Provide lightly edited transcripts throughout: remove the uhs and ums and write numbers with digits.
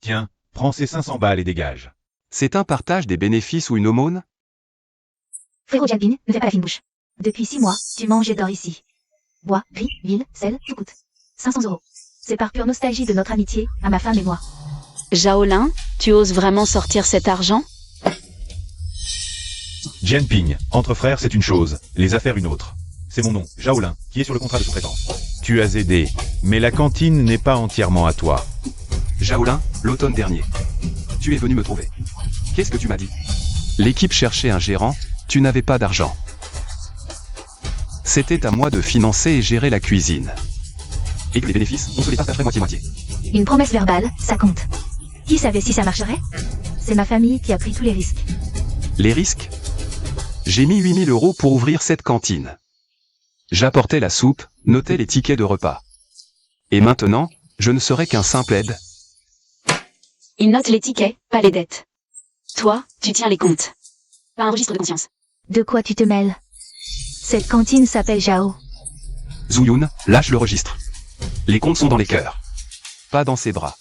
Tiens, prends ces 500 balles et dégage. C'est un partage des bénéfices ou une aumône? Frérot Jianping, ne fais pas la fine bouche. Depuis 6 mois, tu manges et dors ici. Bois, riz, huile, sel, tout coûte. 500 €. C'est par pure nostalgie de notre amitié, à ma femme et moi. Shaolin, tu oses vraiment sortir cet argent? Jianping, entre frères c'est une chose, les affaires une autre. C'est mon nom, Shaolin, qui est sur le contrat de sous-traitance. Tu as aidé, mais la cantine n'est pas entièrement à toi. Shaolin, l'automne dernier. Tu es venu me trouver. Qu'est-ce que tu m'as dit? L'équipe cherchait un gérant, tu n'avais pas d'argent. C'était à moi de financer et gérer la cuisine. Et que les bénéfices, on se les partagerait moitié-moitié. Une promesse verbale, ça compte. Qui savait si ça marcherait? C'est ma famille qui a pris tous les risques. Les risques? J'ai mis 8 000 € pour ouvrir cette cantine. J'apportais la soupe, notais les tickets de repas. Et maintenant, je ne serai qu'un simple aide. Il note les tickets, pas les dettes. Toi, tu tiens les comptes. Pas un registre de conscience. De quoi tu te mêles? Cette cantine s'appelle Zhao. Zuyun, lâche le registre. Les comptes sont dans les cœurs. Pas dans ses bras.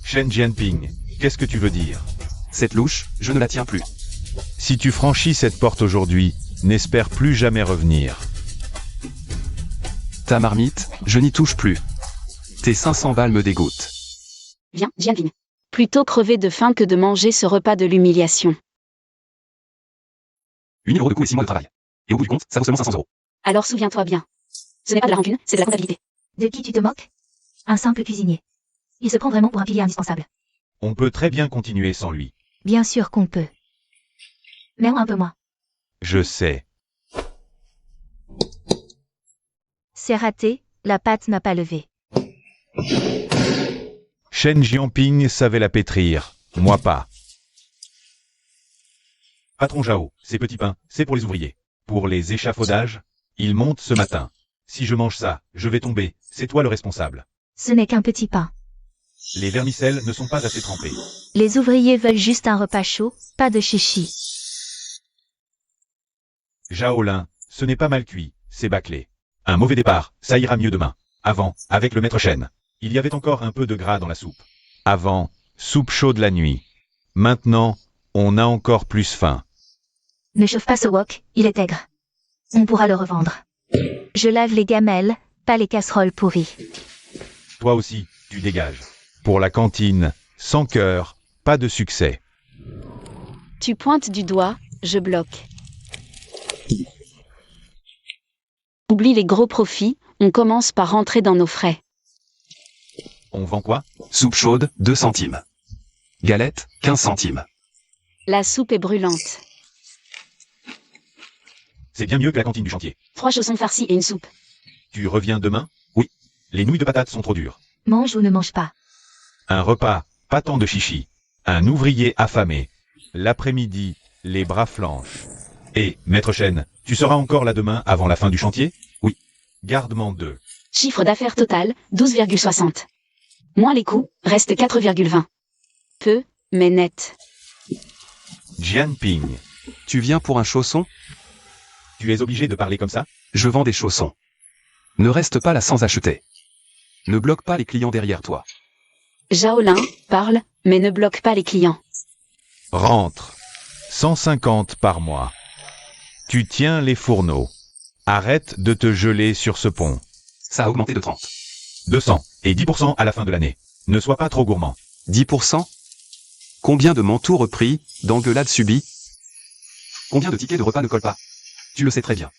Shen Jianping, qu'est-ce que tu veux dire? Cette louche, je ne la tiens plus. Si tu franchis cette porte aujourd'hui, n'espère plus jamais revenir. Ta marmite, je n'y touche plus. Tes 500 balles me dégoûtent. Viens, Jianping. Plutôt crever de faim que de manger ce repas de l'humiliation. 8 000 € de coût et 6 mois de travail. Et au bout du compte, ça vaut seulement 500 €. Alors souviens-toi bien. Ce n'est pas de la rancune, c'est de la comptabilité. De qui tu te moques? Un simple cuisinier. Il se prend vraiment pour un pilier indispensable. On peut très bien continuer sans lui. Bien sûr qu'on peut. Mais un peu moins. Je sais. C'est raté, la pâte n'a pas levé. Shen Jianping savait la pétrir, moi pas. Patron Zhao, ces petits pains, c'est pour les ouvriers. Pour les échafaudages, ils montent ce matin. Si je mange ça, je vais tomber, c'est toi le responsable. Ce n'est qu'un petit pain. Les vermicelles ne sont pas assez trempées. Les ouvriers veulent juste un repas chaud, pas de chichi. Shaolin, ce n'est pas mal cuit, c'est bâclé. Un mauvais départ, ça ira mieux demain. Avant, avec le maître Shen, il y avait encore un peu de gras dans la soupe. Avant, soupe chaude la nuit. Maintenant, on a encore plus faim. Ne chauffe pas ce wok, il est aigre. On pourra le revendre. Je lave les gamelles, pas les casseroles pourries. Toi aussi, tu dégages. Pour la cantine, sans cœur, pas de succès. Tu pointes du doigt, je bloque. Oublie les gros profits, on commence par rentrer dans nos frais. On vend quoi? Soupe chaude, 2 centimes. Galette, 15 centimes. La soupe est brûlante. C'est bien mieux que la cantine du chantier. 3 chaussons farcis et une soupe. Tu reviens demain? Oui. Les nouilles de patates sont trop dures. Mange ou ne mange pas. Un repas, pas tant de chichi. Un ouvrier affamé. L'après-midi, les bras flanches. Et, maître Shen, tu seras encore là demain avant la fin du chantier? Oui. Garde-m'en 2. Chiffre d'affaires total, 12,60. Moins les coûts, reste 4,20. Peu, mais net. Jianping, Tu viens pour un chausson? tu es obligé de parler comme ça? Je vends des chaussons. Ne reste pas là sans acheter. Ne bloque pas les clients derrière toi. Shaolin, parle, mais ne bloque pas les clients. Rentre. 150 par mois. Tu tiens les fourneaux. Arrête de te geler sur ce pont. Ça a augmenté de 30. 200 et 10% à la fin de l'année. Ne sois pas trop gourmand. 10%? Combien de manteaux repris, d'engueulades subies? Combien de tickets de repas ne collent pas? Tu le sais très bien.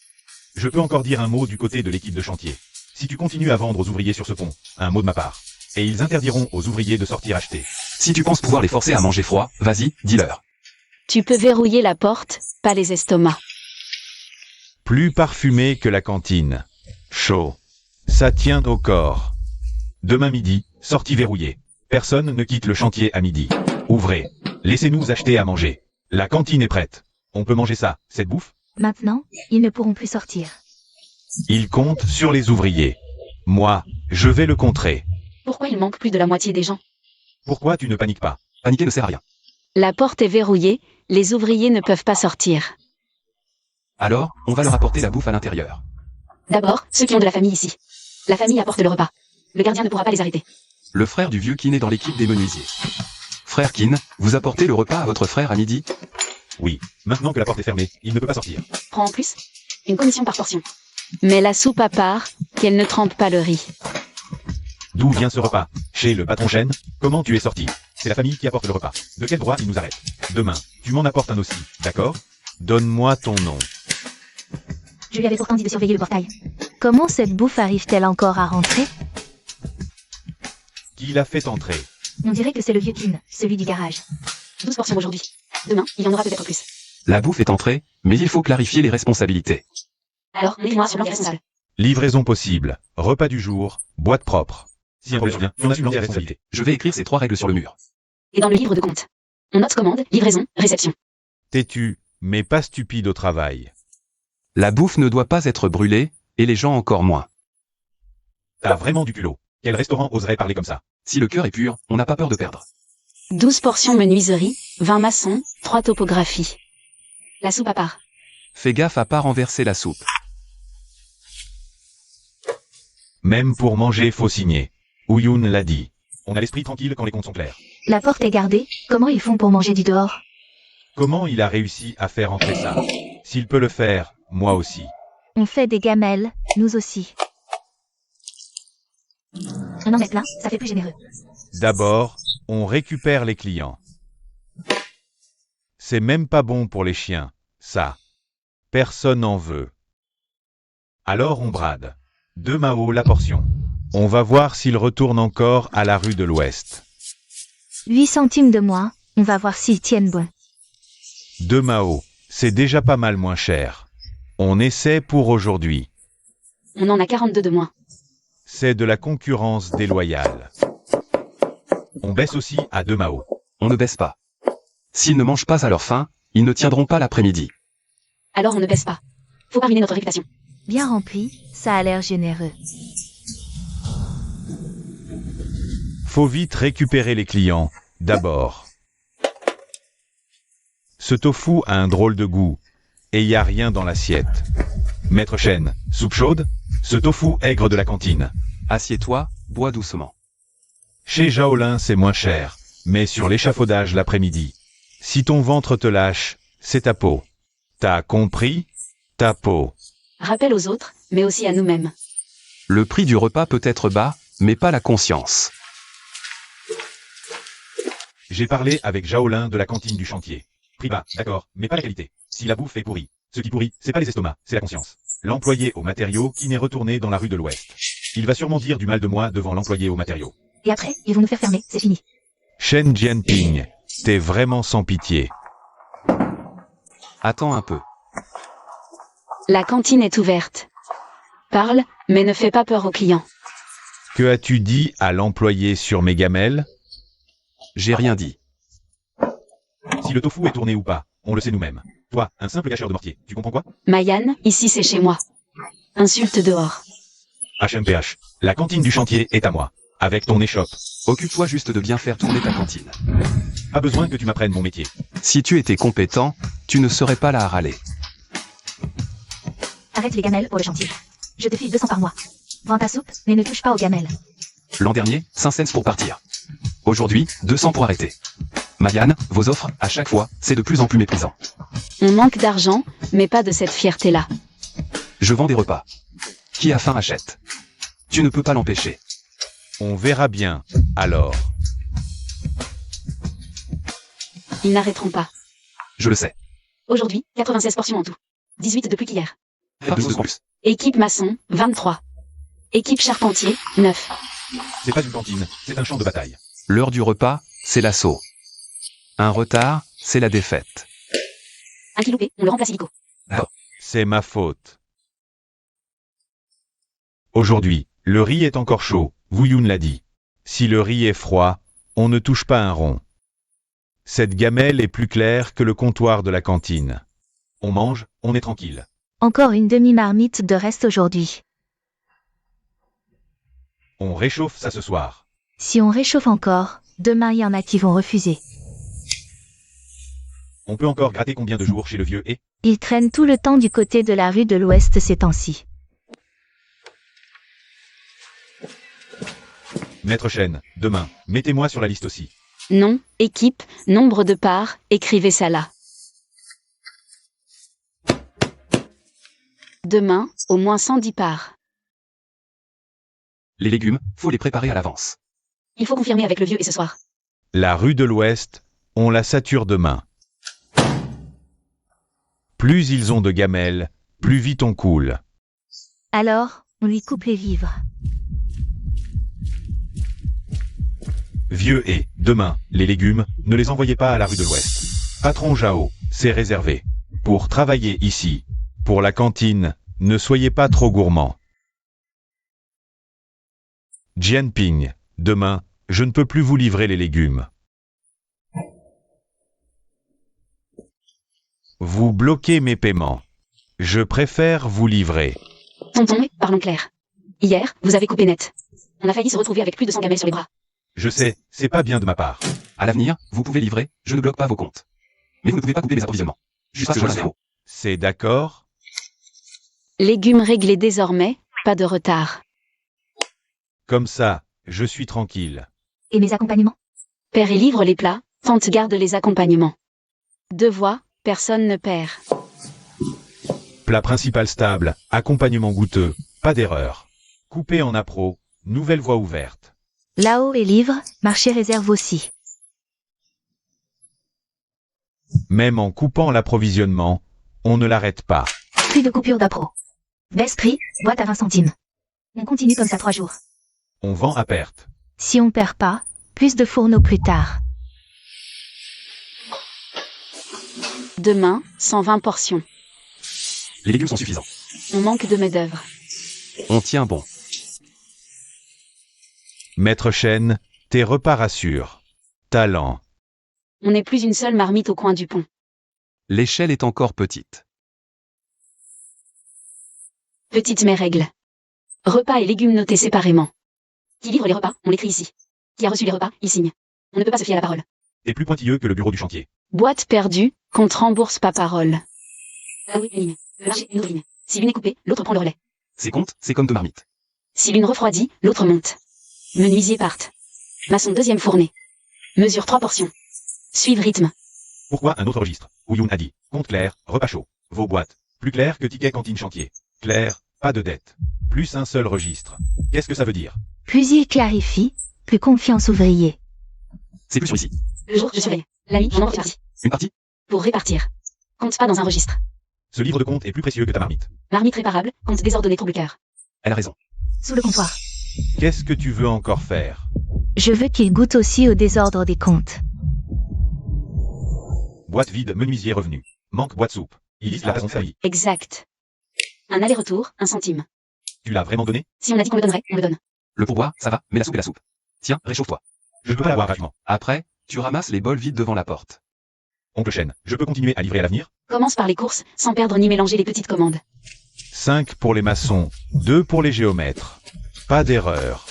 Je peux encore dire un mot du côté de l'équipe de chantier. Si tu continues à vendre aux ouvriers sur ce pont, un mot de ma part. Et ils interdiront aux ouvriers de sortir acheter. Si tu penses pouvoir les forcer à manger froid, vas-y, dis-leur. Tu peux verrouiller la porte, pas les estomacs. Plus parfumé que la cantine. Chaud. Ça tient au corps. Demain midi, sortie verrouillée. Personne ne quitte le chantier à midi. Ouvrez. Laissez-nous acheter à manger. La cantine est prête. On peut manger ça, cette bouffe? Maintenant, ils ne pourront plus sortir. Il compte sur les ouvriers. Moi, je vais le contrer. Pourquoi il manque plus de la moitié des gens? Pourquoi tu ne paniques pas? Paniquer ne sert à rien. La porte est verrouillée, les ouvriers ne peuvent pas sortir. Alors, on va leur apporter la bouffe à l'intérieur. D'abord, ceux qui ont de la famille ici. La famille apporte le repas. Le gardien ne pourra pas les arrêter. Le frère du vieux Kin est dans l'équipe des menuisiers. Frère Kin, vous apportez le repas à votre frère à midi? Oui, maintenant que la porte est fermée, il ne peut pas sortir. Prends en plus une commission par portion. Mais la soupe à part, qu'elle ne trempe pas le riz. D'où vient ce repas? Chez le patron Shen? Comment tu es sorti? C'est la famille qui apporte le repas. De quel droit il nous arrête? Demain, tu m'en apportes un aussi, d'accord? Donne-moi ton nom. Je lui avais pourtant dit de surveiller le portail. Comment cette bouffe arrive-t-elle encore à rentrer? Qui l'a fait entrer? On dirait que c'est le vieux Kin, celui du garage. 12 portions aujourd'hui. Demain, il y en aura peut-être plus. La bouffe est entrée, mais il faut clarifier les responsabilités. Alors, mettez-moi sur l'ordre responsable. Livraison possible, repas du jour, boîte propre. Si un problème survient, on assume l'entière responsabilité. Je vais écrire ces 3 règles sur le mur. Et dans le livre de compte. On note commande, livraison, réception. Têtu, mais pas stupide au travail. La bouffe ne doit pas être brûlée, et les gens encore moins. T'as vraiment du culot. Quel restaurant oserait parler comme ça? Si le cœur est pur, on n'a pas peur de perdre. 12 portions menuiserie, 20 maçons, 3 topographies. La soupe à part. Fais gaffe à pas renverser la soupe. Même pour manger, faut signer. Ouyoun l'a dit. On a l'esprit tranquille quand les comptes sont clairs. La porte est gardée, comment ils font pour manger du dehors? Comment il a réussi à faire entrer ça? S'il peut le faire, moi aussi. On fait des gamelles, nous aussi. Un en mettre plein, ça fait plus généreux. D'abord, on récupère les clients. C'est même pas bon pour les chiens, ça. Personne n'en veut. Alors on brade. 2 Mao la portion. On va voir s'il retourne encore à la rue de l'Ouest. 8 centimes de moins, on va voir s'ils tiennent bon. 2 Mao, c'est déjà pas mal moins cher. On essaie pour aujourd'hui. On en a 42 de moins. C'est de la concurrence déloyale. On baisse aussi à 2 Mao. On ne baisse pas. S'ils ne mangent pas à leur faim, ils ne tiendront pas l'après-midi. Alors on ne baisse pas. Faut pas ruiner notre réputation. Bien rempli, ça a l'air généreux. Faut vite récupérer les clients, d'abord. Ce tofu a un drôle de goût, et y a rien dans l'assiette. Maître Shen, soupe chaude? Ce tofu aigre de la cantine. Assieds-toi, bois doucement. Chez Jaolin c'est moins cher, mais sur l'échafaudage l'après-midi. Si ton ventre te lâche, c'est ta peau. T'as compris? Ta peau. Rappel aux autres, mais aussi à nous-mêmes. Le prix du repas peut être bas, mais pas la conscience. J'ai parlé avec Jaolin de la cantine du chantier. Prix bas, d'accord, mais pas la qualité. Si la bouffe est pourrie, ce qui pourrit, c'est pas les estomacs, c'est la conscience. L'employé aux matériaux qui n'est retourné dans la rue de l'Ouest. Il va sûrement dire du mal de moi devant l'employé aux matériaux. Et après, ils vont nous faire fermer, c'est fini. Shen Jianping, t'es vraiment sans pitié. Attends un peu. La cantine est ouverte. Parle, mais ne fais pas peur aux clients. Que as-tu dit à l'employé sur mes gamelles? J'ai rien dit. Si le tofu est tourné ou pas, on le sait nous-mêmes. Toi, un simple cacheur de mortier, tu comprends quoi? Mayan, ici c'est chez moi. Insulte dehors. HMPH, la cantine du chantier est à moi. Avec ton échoppe. Occupe-toi juste de bien faire tourner ta cantine. Pas besoin que tu m'apprennes mon métier. Si tu étais compétent, tu ne serais pas là à râler. Arrête les gamelles pour le chantier. Je te file 200 par mois. Vends ta soupe, mais ne touche pas aux gamelles. L'an dernier, 5 cents pour partir. Aujourd'hui, 200 pour arrêter. Mayan, vos offres, à chaque fois, c'est de plus en plus méprisant. On manque d'argent, mais pas de cette fierté-là. Je vends des repas. Qui a faim achète. Tu ne peux pas l'empêcher. On verra bien, alors. Ils n'arrêteront pas. Je le sais. Aujourd'hui, 96 portions en tout. 18 de plus qu'hier. Pas 12 de plus. Équipe maçon, 23. Équipe charpentier, 9. C'est pas une cantine, c'est un champ de bataille. L'heure du repas, c'est l'assaut. Un retard, c'est la défaite. Un qui loupé, on le remplace illico. C'est ma faute. Aujourd'hui, le riz est encore chaud, Wuyun l'a dit. Si le riz est froid, on ne touche pas un rond. Cette gamelle est plus claire que le comptoir de la cantine. On mange, on est tranquille. Encore une demi-marmite de reste aujourd'hui. On réchauffe ça ce soir. Si on réchauffe encore, demain il y en a qui vont refuser. On peut encore gratter combien de jours chez le vieux et Ils traînent tout le temps du côté de la rue de l'Ouest ces temps-ci. Maître Chen, demain, mettez-moi sur la liste aussi. Nom, équipe, nombre de parts, écrivez ça là. Demain, au moins 110 parts. Les légumes, faut les préparer à l'avance. Il faut confirmer avec le vieux et ce soir. La rue de l'Ouest, on la sature demain. Plus ils ont de gamelles, plus vite on coule. Alors, on lui coupe les vivres. Vieux et, demain, les légumes, ne les envoyez pas à la rue de l'Ouest. Patron Jao, c'est réservé. Pour travailler ici. Pour la cantine, ne soyez pas trop gourmand. Jianping, demain, je ne peux plus vous livrer les légumes. Vous bloquez mes paiements. Je préfère vous livrer. Tonton, parlons clair. Hier, vous avez coupé net. On a failli se retrouver avec plus de 100 gamelles sur les bras. Je sais, c'est pas bien de ma part. À l'avenir, vous pouvez livrer, je ne bloque pas vos comptes. Mais vous ne pouvez pas couper mes approvisionnements. Jusqu'à ce que je zéro. C'est d'accord? Légumes réglés désormais, pas de retard. Comme ça, je suis tranquille. Et mes accompagnements? Père et livre les plats, tante garde les accompagnements. Deux voix, personne ne perd. Plat principal stable, accompagnement goûteux, pas d'erreur. Coupé en appro, nouvelle voie ouverte. Là-haut et livres, marché réserve aussi. Même en coupant l'approvisionnement, on ne l'arrête pas. Plus de coupure d'appro. Baisse prix, boîte à 20 centimes. On continue comme ça 3 jours. On vend à perte. Si on perd pas, plus de fourneaux plus tard. Demain, 120 portions. Les légumes sont suffisants. On manque de main-d'œuvre. On tient bon. Maître Chen, tes repas rassurent. Talent. On n'est plus une seule marmite au coin du pont. L'échelle est encore petite. Petite mais règle. Repas et légumes notés séparément. Qui livre les repas, on l'écrit ici. Qui a reçu les repas, il signe. On ne peut pas se fier à la parole. T'es plus pointilleux que le bureau du chantier. Boîte perdue, compte rembourse pas parole. Ah oui, une ligne. Le marché, une autre ligne. Si l'une est coupée, l'autre prend le relais. Ces comptes, c'est comme deux marmites. Si l'une refroidit, l'autre monte. Menuisier parte. Maçon deuxième fournée. Mesure 3 portions. Suive rythme. Pourquoi un autre registre? Ouyoun a dit. Compte clair, repas chaud. Vos boîtes. Plus clair que ticket cantine chantier. Clair, pas de dette. Plus un seul registre. Qu'est-ce que ça veut dire? Plus il clarifie, plus confiance ouvrier. C'est plus sur ici. Le jour, je surveille. La nuit, j'en envoie partie. Une partie? Pour répartir. Compte pas dans un registre. Ce livre de compte est plus précieux que ta marmite. Marmite réparable, compte désordonné trouble cœur. Elle a raison. Sous le comptoir. Qu'est-ce que tu veux encore faire? Je veux qu'il goûte aussi au désordre des comptes. Boîte vide, menuisier revenu. Manque boîte soupe. Ils lisent la raison servie. Exact. Un aller-retour, 1 centime. Tu l'as vraiment donné? Si on a dit qu'on le donnerait, on le donne. Le pourboire, ça va, mais la soupe est la soupe. Tiens, réchauffe-toi. Je ne peux pas l'avoir gratuitement. Après, tu ramasses les bols vides devant la porte. Oncle Chen, je peux continuer à livrer à l'avenir? Commence par les courses, sans perdre ni mélanger les petites commandes. 5 pour les maçons, 2 pour les géomètres. Pas d'erreur.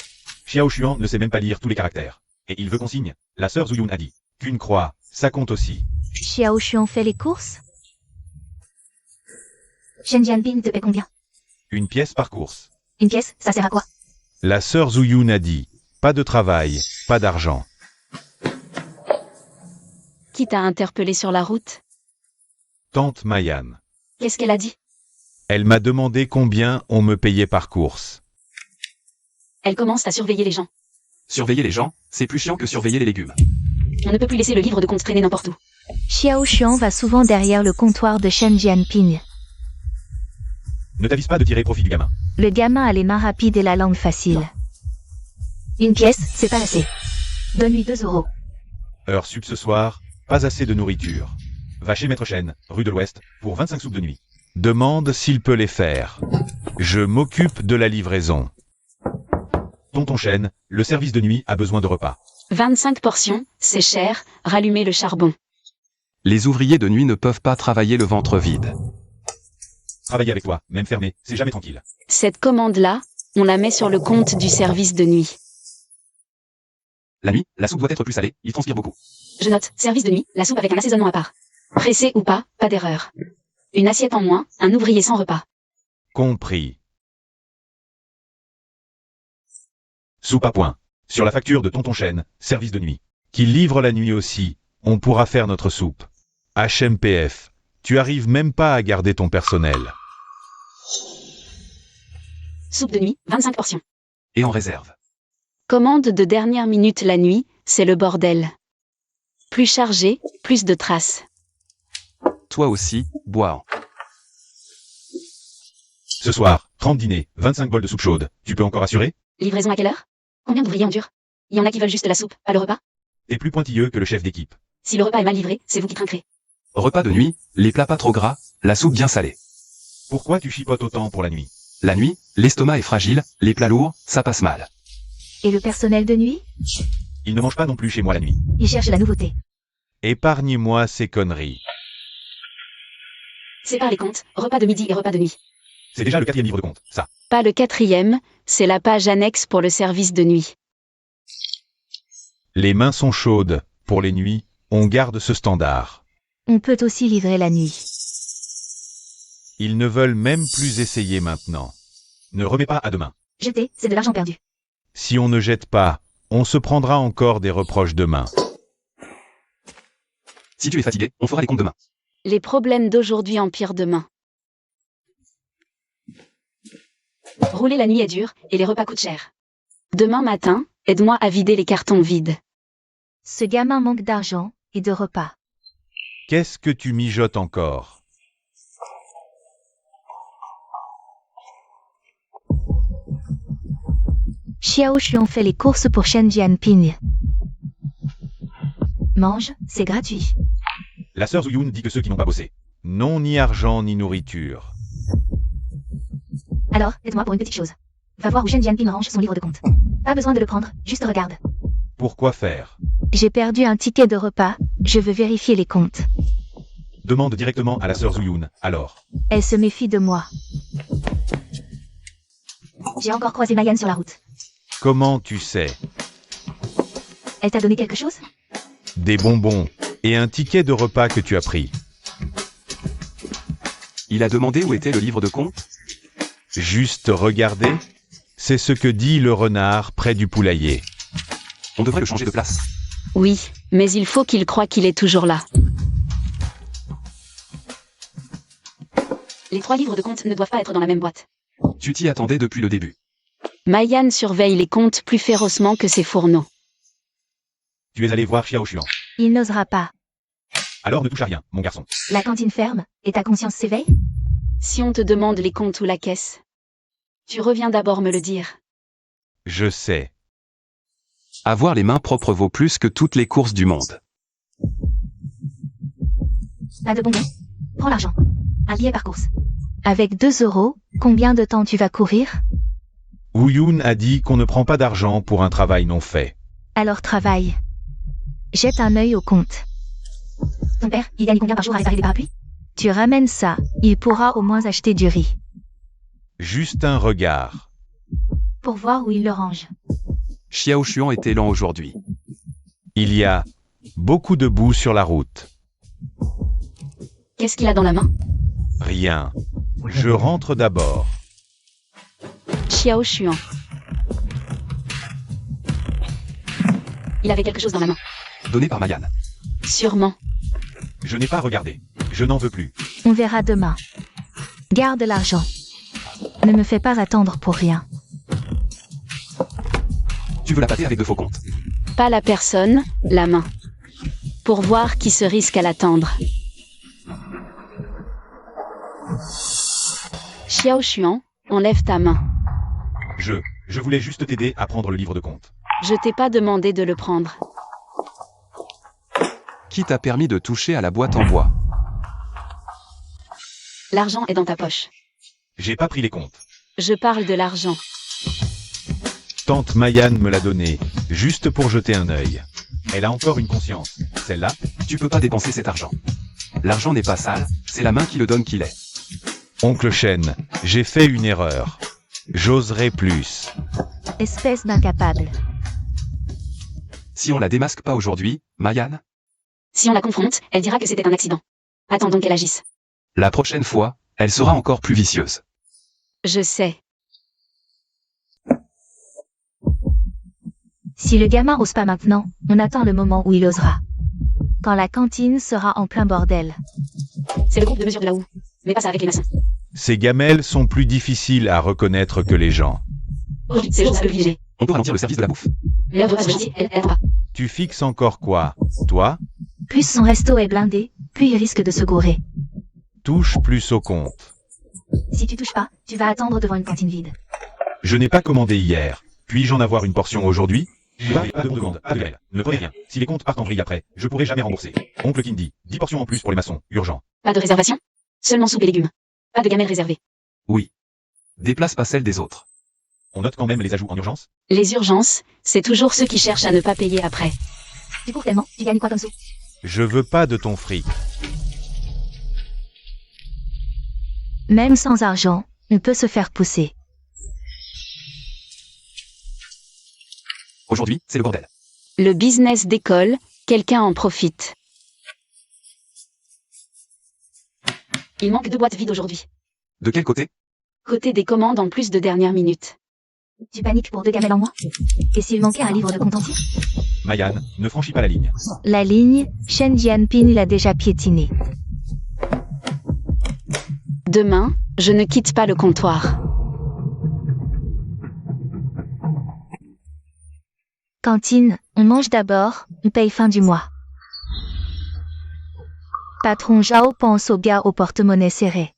Xiao Xuan ne sait même pas lire tous les caractères. Et il veut qu'on signe. La sœur Zuyun a dit qu'une croix, ça compte aussi. Xiao Xuan fait les courses? Shen Jianping te paie combien? Une pièce par course. Une pièce, ça sert à quoi? La sœur Zuyun a dit pas de travail, pas d'argent. Qui t'a interpellé sur la route? Tante Mayan. Qu'est-ce qu'elle a dit? Elle m'a demandé combien on me payait par course. Elle commence à surveiller les gens. Surveiller les gens, c'est plus chiant que surveiller les légumes. On ne peut plus laisser le livre de compte traîner n'importe où. Xiao Xuan va souvent derrière le comptoir de Shen Jianping. Ne t'avise pas de tirer profit du gamin. Le gamin a les mains rapides et la langue facile. Une pièce, c'est pas assez. Donne-lui 2 euros. Heure sup ce soir, pas assez de nourriture. Va chez Maître Chen, rue de l'Ouest, pour 25 soupes de nuit. Demande s'il peut les faire. Je m'occupe de la livraison. Tonton Chen, le service de nuit a besoin de repas. 25 portions, c'est cher, rallumez le charbon. Les ouvriers de nuit ne peuvent pas travailler le ventre vide. Travailler avec toi, même fermé, c'est jamais tranquille. Cette commande-là, on la met sur le compte du service de nuit. La nuit, la soupe doit être plus salée, il transpire beaucoup. Je note, service de nuit, la soupe avec un assaisonnement à part. Pressé ou pas d'erreur. Une assiette en moins, un ouvrier sans repas. Compris. Soupe à point. Sur la facture de Tonton Chêne, service de nuit. Qu'il livre la nuit aussi, on pourra faire notre soupe. HMPF, tu arrives même pas à garder ton personnel. Soupe de nuit, 25 portions. Et en réserve. Commande de dernière minute la nuit, c'est le bordel. Plus chargé, plus de traces. Toi aussi, bois en. Ce soir, 30 dîners, 25 bols de soupe chaude, tu peux encore assurer? Livraison à quelle heure? Combien d'ouvriers en dur? Il y en a qui veulent juste la soupe, pas le repas? T'es plus pointilleux que le chef d'équipe. Si le repas est mal livré, c'est vous qui trinquerez. Repas de nuit, les plats pas trop gras, la soupe bien salée. Pourquoi tu chipotes autant pour la nuit? La nuit, l'estomac est fragile, les plats lourds, ça passe mal. Et le personnel de nuit? Il ne mange pas non plus chez moi la nuit. Il cherche la nouveauté. Épargne-moi ces conneries. Sépare les comptes, repas de midi et repas de nuit. C'est déjà le 4e livre de compte, ça. Pas le 4e, c'est la page annexe pour le service de nuit. Les mains sont chaudes, pour les nuits, on garde ce standard. On peut aussi livrer la nuit. Ils ne veulent même plus essayer maintenant. Ne remets pas à demain. Jeter, c'est de l'argent perdu. Si on ne jette pas, on se prendra encore des reproches demain. Si tu es fatigué, on fera les comptes demain. Les problèmes d'aujourd'hui empirent demain. Rouler la nuit est dur, et les repas coûtent cher. Demain matin, aide-moi à vider les cartons vides. Ce gamin manque d'argent et de repas. Qu'est-ce que tu mijotes encore? Xiao Xuan fait les courses pour Shen Jianping. Mange, c'est gratuit. La sœur Zuyun dit que ceux qui n'ont pas bossé n'ont ni argent ni nourriture. Alors, aide-moi pour une petite chose. Va voir où Shen Jianping range son livre de compte. Pas besoin de le prendre, juste regarde. Pourquoi faire? J'ai perdu un ticket de repas, je veux vérifier les comptes. Demande directement à la sœur Zuyun, alors. Elle se méfie de moi. J'ai encore croisé Mayan sur la route. Comment tu sais? Elle t'a donné quelque chose? Des bonbons et un ticket de repas que tu as pris. Il a demandé où était le livre de compte? Juste regarder. C'est ce que dit le renard près du poulailler. On devrait le changer de place. Oui, mais il faut qu'il croie qu'il est toujours là. Les 3 livres de compte ne doivent pas être dans la même boîte. Tu t'y attendais depuis le début. Mayan surveille les comptes plus férocement que ses fourneaux. Tu es allé voir Xiao Xuan. Il n'osera pas. Alors ne touche à rien, mon garçon. La cantine ferme, et ta conscience s'éveille? Si on te demande les comptes ou la caisse, tu reviens d'abord me le dire. Je sais. Avoir les mains propres vaut plus que toutes les courses du monde. Pas de bonbons. Prends l'argent. Un billet par course. Avec 2 €, combien de temps tu vas courir? Wu Yun a dit qu'on ne prend pas d'argent pour un travail non fait. Alors travaille. Jette un œil au compte. Ton père, il gagne combien par jour à réparer des parapluies? Tu ramènes ça, il pourra au moins acheter du riz. Juste un regard. Pour voir où il le range. Xiao Xuan était lent aujourd'hui. Il y a beaucoup de boue sur la route. Qu'est-ce qu'il a dans la main? Rien. Je rentre d'abord. Xiao Xuan. Il avait quelque chose dans la main. Donné par Mayan. Sûrement. Je n'ai pas regardé. Je n'en veux plus. On verra demain. Garde l'argent. Ne me fais pas attendre pour rien. Tu veux la pâter avec de faux comptes. Pas la personne, la main. Pour voir qui se risque à l'attendre. Xiao Xuan, enlève ta main. Je voulais juste t'aider à prendre le livre de compte. Je t'ai pas demandé de le prendre. Qui t'a permis de toucher à la boîte en bois? L'argent est dans ta poche. J'ai pas pris les comptes. Je parle de l'argent. Tante Mayan me l'a donné, juste pour jeter un œil. Elle a encore une conscience. Celle-là, Tu peux pas dépenser cet argent. L'argent n'est pas sale, c'est la main qui le donne qu'il est. Oncle Shen, j'ai fait une erreur. J'oserai plus. Espèce d'incapable. Si on la démasque pas aujourd'hui, Mayan, Si on la confronte, elle dira que c'était un accident. Attendons qu'elle agisse. la prochaine fois, elle sera encore plus vicieuse. Je sais. Si le gamin ose pas maintenant, on attend le moment où il osera. Quand la cantine sera en plein bordel. C'est le groupe de mesure de la houe. Mais pas ça avec les maçons. Ces gamelles sont plus difficiles à reconnaître que les gens. Aujourd'hui, c'est le jour de privilégié. On peut ralentir le service de la bouffe. L'heure de passe gentil, elle va. Tu fixes encore quoi, toi? Plus son resto est blindé, plus il risque de se gourer. Touche plus au compte. Si tu touches pas, tu vas attendre devant une cantine vide. Je n'ai pas commandé hier. Puis-je en avoir une portion aujourd'hui? Pas de demande, pas de grêle. Ne prenez rien. Si les comptes partent en vrille après, je pourrai jamais rembourser. Oncle Kindy, 10 portions en plus pour les maçons, urgent. Pas de réservation? Seulement soupe et légumes. Pas de gamelles réservées. Oui. Déplace pas celle des autres. On note quand même les ajouts en urgence? Les urgences, c'est toujours ceux qui cherchent à ne pas payer après. Tu cours tellement, tu gagnes quoi comme sou? Je veux pas de ton fric. Même sans argent, on peut se faire pousser. Aujourd'hui, c'est le bordel. Le business décolle, quelqu'un en profite. Il manque 2 boîtes vides aujourd'hui. De quel côté? Côté des commandes en plus de dernière minute. Tu paniques pour 2 gamelles en moins? Et s'il manquait un livre de compte entier? Mayan, ne franchis pas la ligne. La ligne, Shen Jianping l'a déjà piétinée. Demain, je ne quitte pas le comptoir. Cantine, on mange d'abord, on paye fin du mois. Patron Zhao pense au gars au porte-monnaie serré.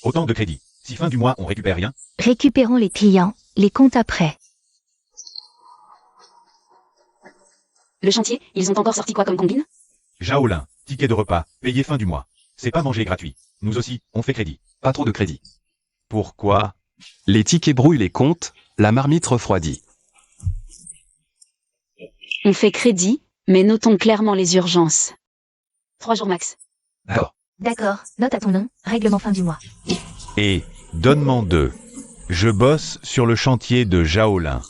Autant de crédit. Si fin du mois on récupère rien, Récupérons les clients, les comptes après. Le chantier, ils ont encore sorti quoi comme combine? Jaolin, ticket de repas, payé fin du mois. C'est pas manger gratuit. Nous aussi, on fait crédit. Pas trop de crédit. Pourquoi? Les tickets brouillent les comptes, la marmite refroidit. On fait crédit, mais notons clairement les urgences. 3 jours max. D'accord. D'accord, note à ton nom, règlement fin du mois. Et, donne-m'en 2. Je bosse sur le chantier de Jaolin.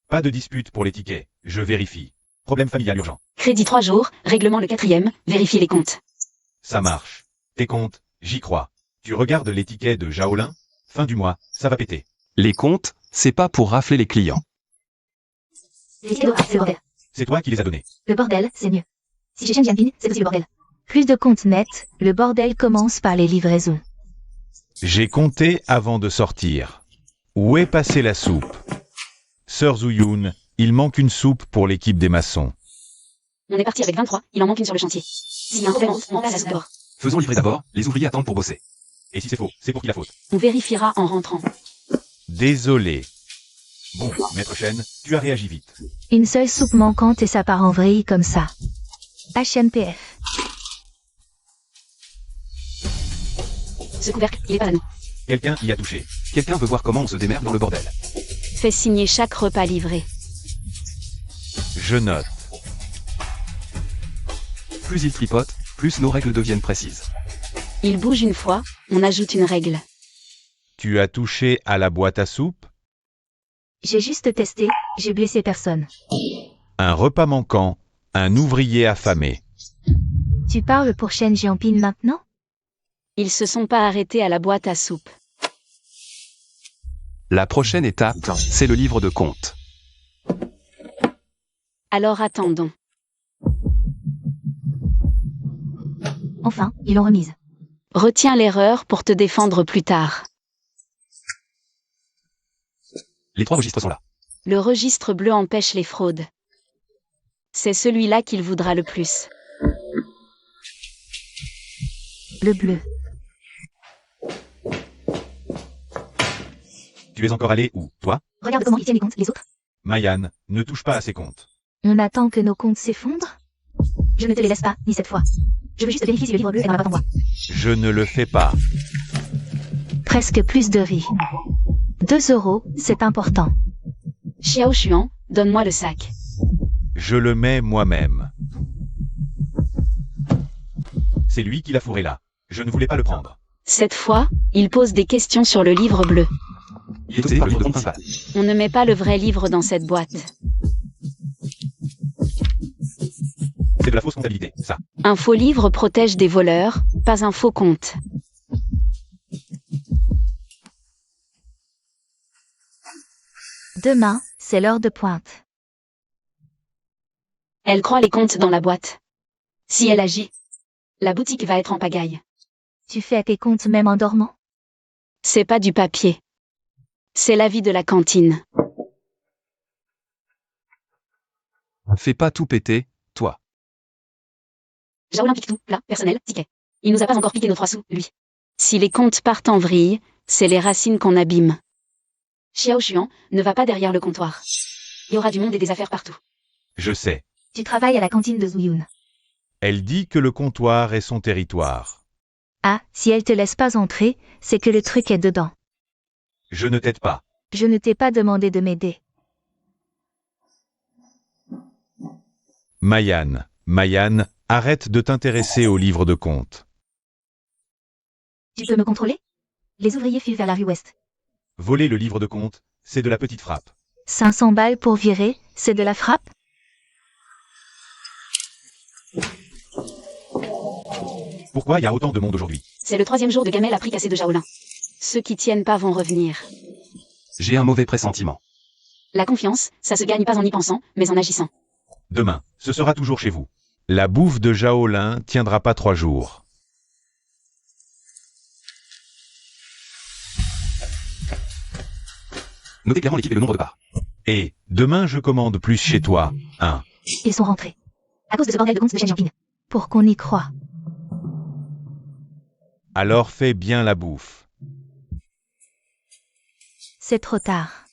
Pas de dispute pour les tickets, je vérifie. Problème familial urgent. Crédit 3 jours, règlement le 4e, vérifie les comptes. Ça marche. Tes comptes, j'y crois. Tu regardes les tickets de Jaolin? Fin du mois, ça va péter. Les comptes, c'est pas pour rafler les clients. Les tickets de repas, c'est le bordel. C'est toi qui les as donnés. Le bordel, c'est mieux. Si chez Shen Jianping, c'est aussi le bordel. Plus de comptes nets, le bordel commence par les livraisons. J'ai compté avant de sortir. Où est passée la soupe? Sœur Zouyoun, il manque une soupe pour l'équipe des maçons. On est parti avec 23, il en manque une sur le chantier. S'il y a un problème, on passe la soupe d'abord. Faisons livrer d'abord, les ouvriers attendent pour bosser. Et si c'est faux, c'est pour qui la faute? On vérifiera en rentrant. Désolé. Bon, maître Chen, tu as réagi vite. Une seule soupe manquante et ça part en vrille comme ça. HMPF. Ce couvercle, il est pas à nous. Quelqu'un y a touché. Quelqu'un veut voir comment on se démerde dans le bordel. Fais signer chaque repas livré. Je note. Plus il tripote, plus nos règles deviennent précises. Il bouge une fois, on ajoute une règle. Tu as touché à la boîte à soupe? J'ai juste testé, j'ai blessé personne. Un repas manquant, un ouvrier affamé. Tu parles pour Shen Jianping maintenant? Ils se sont pas arrêtés à la boîte à soupe. La prochaine étape, c'est le livre de compte. Alors attendons. Enfin, ils l'ont remise. Retiens l'erreur pour te défendre plus tard. Les 3 registres sont là. Le registre bleu empêche les fraudes. C'est celui-là qu'il voudra le plus. Le bleu. Tu es encore allé où, toi? Regarde comment ils tiennent les comptes, les autres. Mayan, ne touche pas à ces comptes. On attend que nos comptes s'effondrent? Je ne te les laisse pas, ni cette fois. Je veux juste vérifier si le livre bleu est dans la boîte en bois. Je ne le fais pas. Presque plus de riz. 2 €, c'est important. Xiao Xuan, donne-moi le sac. Je le mets moi-même. C'est lui qui l'a fourré là. Je ne voulais pas le prendre. Cette fois, il pose des questions sur le livre bleu. Il est aussi par le livre de compte principal. On ne met pas le vrai livre dans cette boîte. C'est de la fausse comptabilité, ça. Un faux livre protège des voleurs, pas un faux compte. Demain, c'est l'heure de pointe. Elle croit les comptes dans la boîte. Si elle agit, la boutique va être en pagaille. Tu fais tes comptes même en dormant? C'est pas du papier. C'est la vie de la cantine. Fais pas tout péter, toi. Jaolin pique tout, plat, personnel, ticket. Il nous a pas encore piqué nos 3 sous, lui. Si les comptes partent en vrille, c'est les racines qu'on abîme. Xiao Xuan ne va pas derrière le comptoir. Il y aura du monde et des affaires partout. Je sais. Tu travailles à la cantine de Zuyun. Elle dit que le comptoir est son territoire. Ah, si elle te laisse pas entrer, c'est que le truc est dedans. Je ne t'aide pas. Je ne t'ai pas demandé de m'aider. Mayan, arrête de t'intéresser aux livres de comptes. Tu peux me contrôler? Les ouvriers filent vers la rue ouest. Voler le livre de comptes, c'est de la petite frappe. 500 balles pour virer, c'est de la frappe? Pourquoi il y a autant de monde aujourd'hui? C'est le 3e jour de gamelle à prix cassé de Jaolin. Ceux qui tiennent pas vont revenir. J'ai un mauvais pressentiment. La confiance, ça se gagne pas en y pensant, mais en agissant. Demain, ce sera toujours chez vous. La bouffe de Jaolin tiendra pas 3 jours. Notez clairement l'équipe et le nombre de parts. Et, demain je commande plus chez toi, hein. Ils sont rentrés. À cause de ce bordel de comptes de Shen Jianping. Pour qu'on y croie. Alors fais bien la bouffe. C'est trop tard.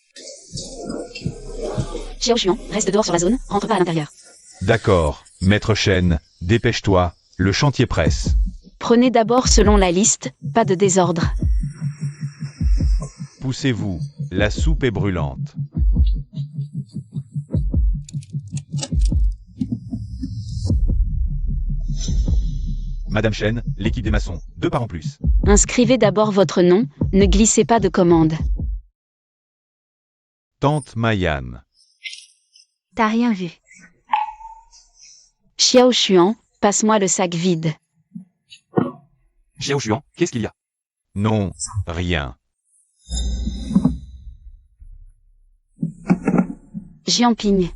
Xiao Xuan, reste dehors sur la zone, rentre pas à l'intérieur. D'accord, maître Shen, dépêche-toi, le chantier presse. Prenez d'abord selon la liste, pas de désordre. Poussez-vous, la soupe est brûlante. Madame Shen, l'équipe des maçons, 2 parts en plus. Inscrivez d'abord votre nom, ne glissez pas de commande. Tante Mayan. T'as rien vu. Xiao Xuan, passe-moi le sac vide. Xiao Xuan, qu'est-ce qu'il y a? Non, rien. Jianping,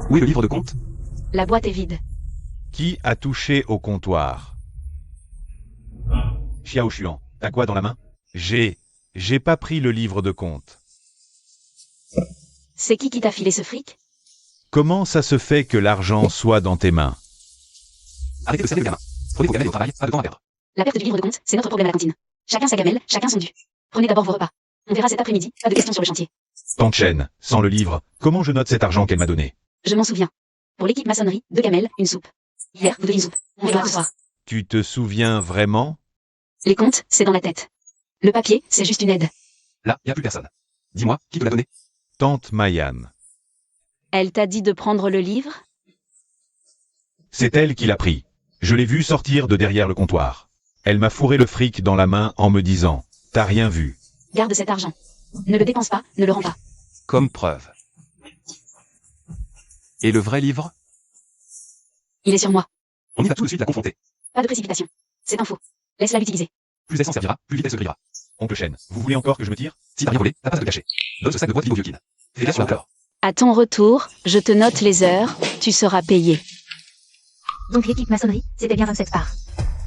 Où est le livre de compte? la boîte est vide. Qui a touché au comptoir? Xiao Xuan, t'as quoi dans la main? J'ai pas pris le livre de compte. C'est qui t'a filé ce fric? Comment ça se fait que l'argent soit dans tes mains? Arrêtez de servir le gamin. Prenez vos gamelles au travail, pas de temps à perdre. La perte du livre de compte, c'est notre problème à la cantine. Chacun sa gamelle, chacun son dû. Prenez d'abord vos repas. On verra cet après-midi, pas de questions sur le chantier. Tante Shen, sans le livre, comment je note cet argent qu'elle m'a donné? Je m'en souviens. Pour l'équipe maçonnerie, 2 gamelles, une soupe. Hier, vous deviez une soupe. On verra ce soir. Tu te souviens vraiment? Les comptes, c'est dans la tête. Le papier, c'est juste une aide. Là, y a plus personne. Dis-moi, qui te l'a donné? Tante Mayan. Elle t'a dit de prendre le livre? C'est elle qui l'a pris. Je l'ai vue sortir de derrière le comptoir. Elle m'a fourré le fric dans la main en me disant « T'as rien vu ». Garde cet argent. Ne le dépense pas, ne le rends pas. Comme preuve. Et le vrai livre? Il est sur moi. On y va tout de suite la confronter. Pas de précipitation. C'est un faux. Laisse-la l'utiliser. Plus elle s'en servira, plus vite elle se grillera. Oncle Shen, vous voulez encore que je me tire? Si t'as rien volé, t'as pas à te cacher. Donne ce sac de boîte vide au vieux kin. Fais gaffe sur la fleur. À ton retour, je te note les heures, tu seras payé. Donc l'équipe maçonnerie, c'était bien 27 parts.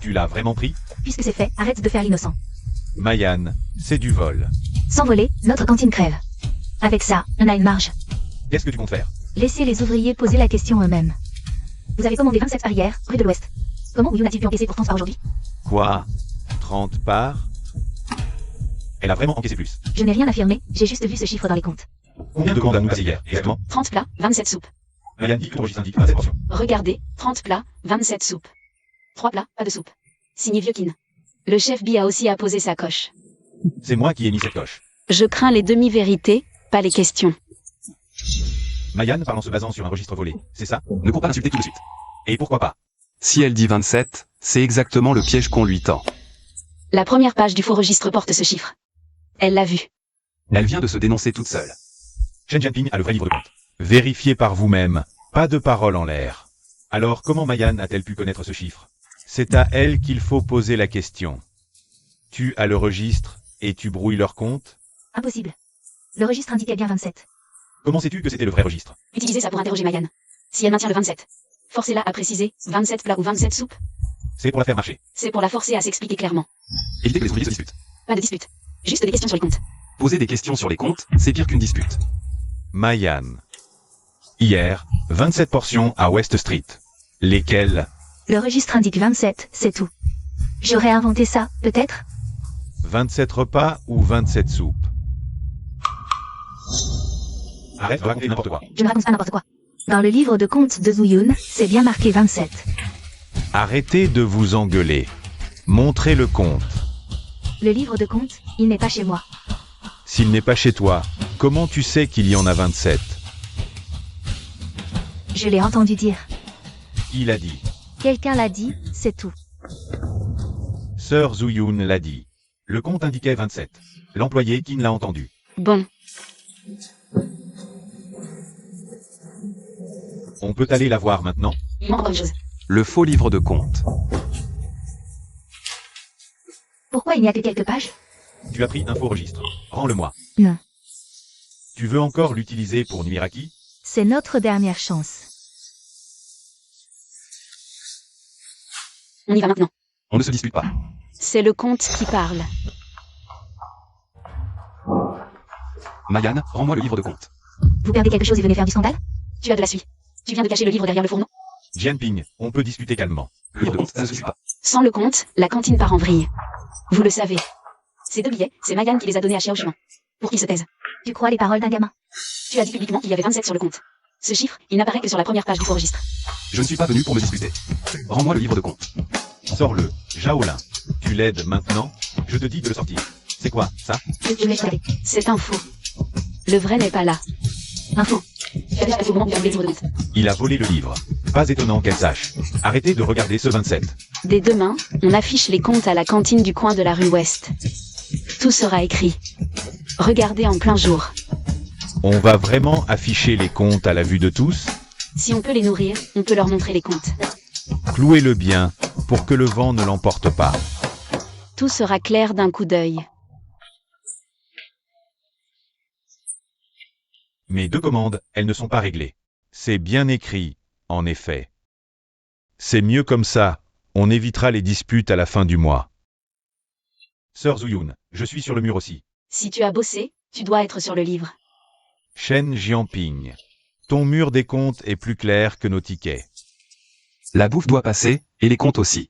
Tu l'as vraiment pris? Puisque c'est fait, arrête de faire l'innocent. Mayan, c'est du vol. Sans voler, notre cantine crève. Avec ça, on a une marge. Qu'est-ce que tu comptes faire? Laissez les ouvriers poser la question eux-mêmes. Vous avez commandé 27 parts hier, rue de l'Ouest. Comment Ouyun a-t-il pu encaisser pour 30 parts aujourd'hui? Quoi? 30 parts? Elle a vraiment encaissé plus. Je n'ai rien affirmé, j'ai juste vu ce chiffre dans les comptes. Combien de commandes a-nous passé hier, exactement? 30 plats, 27 soupes. Mayan dit que ton registre indique 27 portions. Regardez, 30 plats, 27 soupes. 3 plats, pas de soupe. Signé Vieux-Kin. Le chef Bi a aussi apposé sa coche. C'est moi qui ai mis cette coche. Je crains les demi-vérités, pas les questions. Mayan parle en se basant sur un registre volé, c'est ça? Ne cours pas l'insulter tout de suite. Et pourquoi pas? Si elle dit 27, c'est exactement le piège qu'on lui tend. La première page du faux registre porte ce chiffre. Elle l'a vu. Elle vient de se dénoncer toute seule. Shen Jianping a le vrai livre de compte. Vérifiez par vous-même, pas de paroles en l'air. Alors comment Mayan a-t-elle pu connaître ce chiffre? C'est à elle qu'il faut poser la question. Tu as le registre et tu brouilles leur compte? Impossible. Le registre indiquait bien 27. Comment sais-tu que c'était le vrai registre? Utilisez ça pour interroger Mayan. Si elle maintient le 27. Forcez-la à préciser, 27 plats ou 27 soupes. C'est pour la faire marcher. C'est pour la forcer à s'expliquer clairement. Évitez que les ouvriers se disputent. Pas de dispute. Juste des questions sur les comptes. Poser des questions sur les comptes, c'est pire qu'une dispute. Mayan. Hier, 27 portions à West Street. Lesquelles? Le registre indique 27, c'est tout. J'aurais inventé ça, peut-être? 27 repas ou 27 soupes? Arrête de raconter n'importe quoi. Je ne raconte pas n'importe quoi. Dans le livre de comptes de Zouyoun, c'est bien marqué 27. Arrêtez de vous engueuler. Montrez le compte. Le livre de comptes, il n'est pas chez moi. S'il n'est pas chez toi, comment tu sais qu'il y en a 27? Je l'ai entendu dire. Il a dit. Quelqu'un l'a dit, c'est tout. Sœur Zouyoun l'a dit. Le compte indiquait 27. L'employé qui ne l'a entendu. Bon. On peut aller la voir maintenant? Il manque encore une chose. Le faux livre de compte. Pourquoi il n'y a que quelques pages? Tu as pris un faux registre. Rends-le-moi. Non. Tu veux encore l'utiliser pour nuire à qui? C'est notre dernière chance. On y va maintenant. On ne se dispute pas. C'est le compte qui parle. Mayan, rends-moi le livre de compte. Vous perdez quelque chose et venez faire du scandale? Tu as de la suie. Tu viens de cacher le livre derrière le fourneau. Jianping, on peut discuter calmement. Le livre de compte, ça ne se suit pas. Sans le compte, la cantine part en vrille. Vous le savez. Ces 2 billets, c'est Mayan qui les a donnés à Xiao Xuan. Pour qu'il se taise. Tu crois les paroles d'un gamin? Tu as dit publiquement qu'il y avait 27 sur le compte. Ce chiffre, il n'apparaît que sur la première page du faux registre. Je ne suis pas venu pour me disputer. Rends-moi le livre de compte. Sors-le. Shaolin. Tu l'aides maintenant? Je te dis de le sortir. C'est quoi, ça? Je l'ai choisi. C'est un faux. Le vrai n'est pas là. Info. Tu as déjà fait au moment où tu as oublié le livre de compte. Il a volé le livre. Pas étonnant qu'elle sache. Arrêtez de regarder ce 27. Dès demain, on affiche les comptes à la cantine du coin de la rue Ouest. Tout sera écrit. Regardez en plein jour. On va vraiment afficher les comptes à la vue de tous? Si on peut les nourrir, on peut leur montrer les comptes. Clouez-le bien, pour que le vent ne l'emporte pas. Tout sera clair d'un coup d'œil. Mes 2 commandes, elles ne sont pas réglées. C'est bien écrit, en effet. C'est mieux comme ça, on évitera les disputes à la fin du mois. Sœur Zouyoun, je suis sur le mur aussi. Si tu as bossé, tu dois être sur le livre. Shen Jianping. Ton mur des comptes est plus clair que nos tickets. La bouffe doit passer, et les comptes aussi.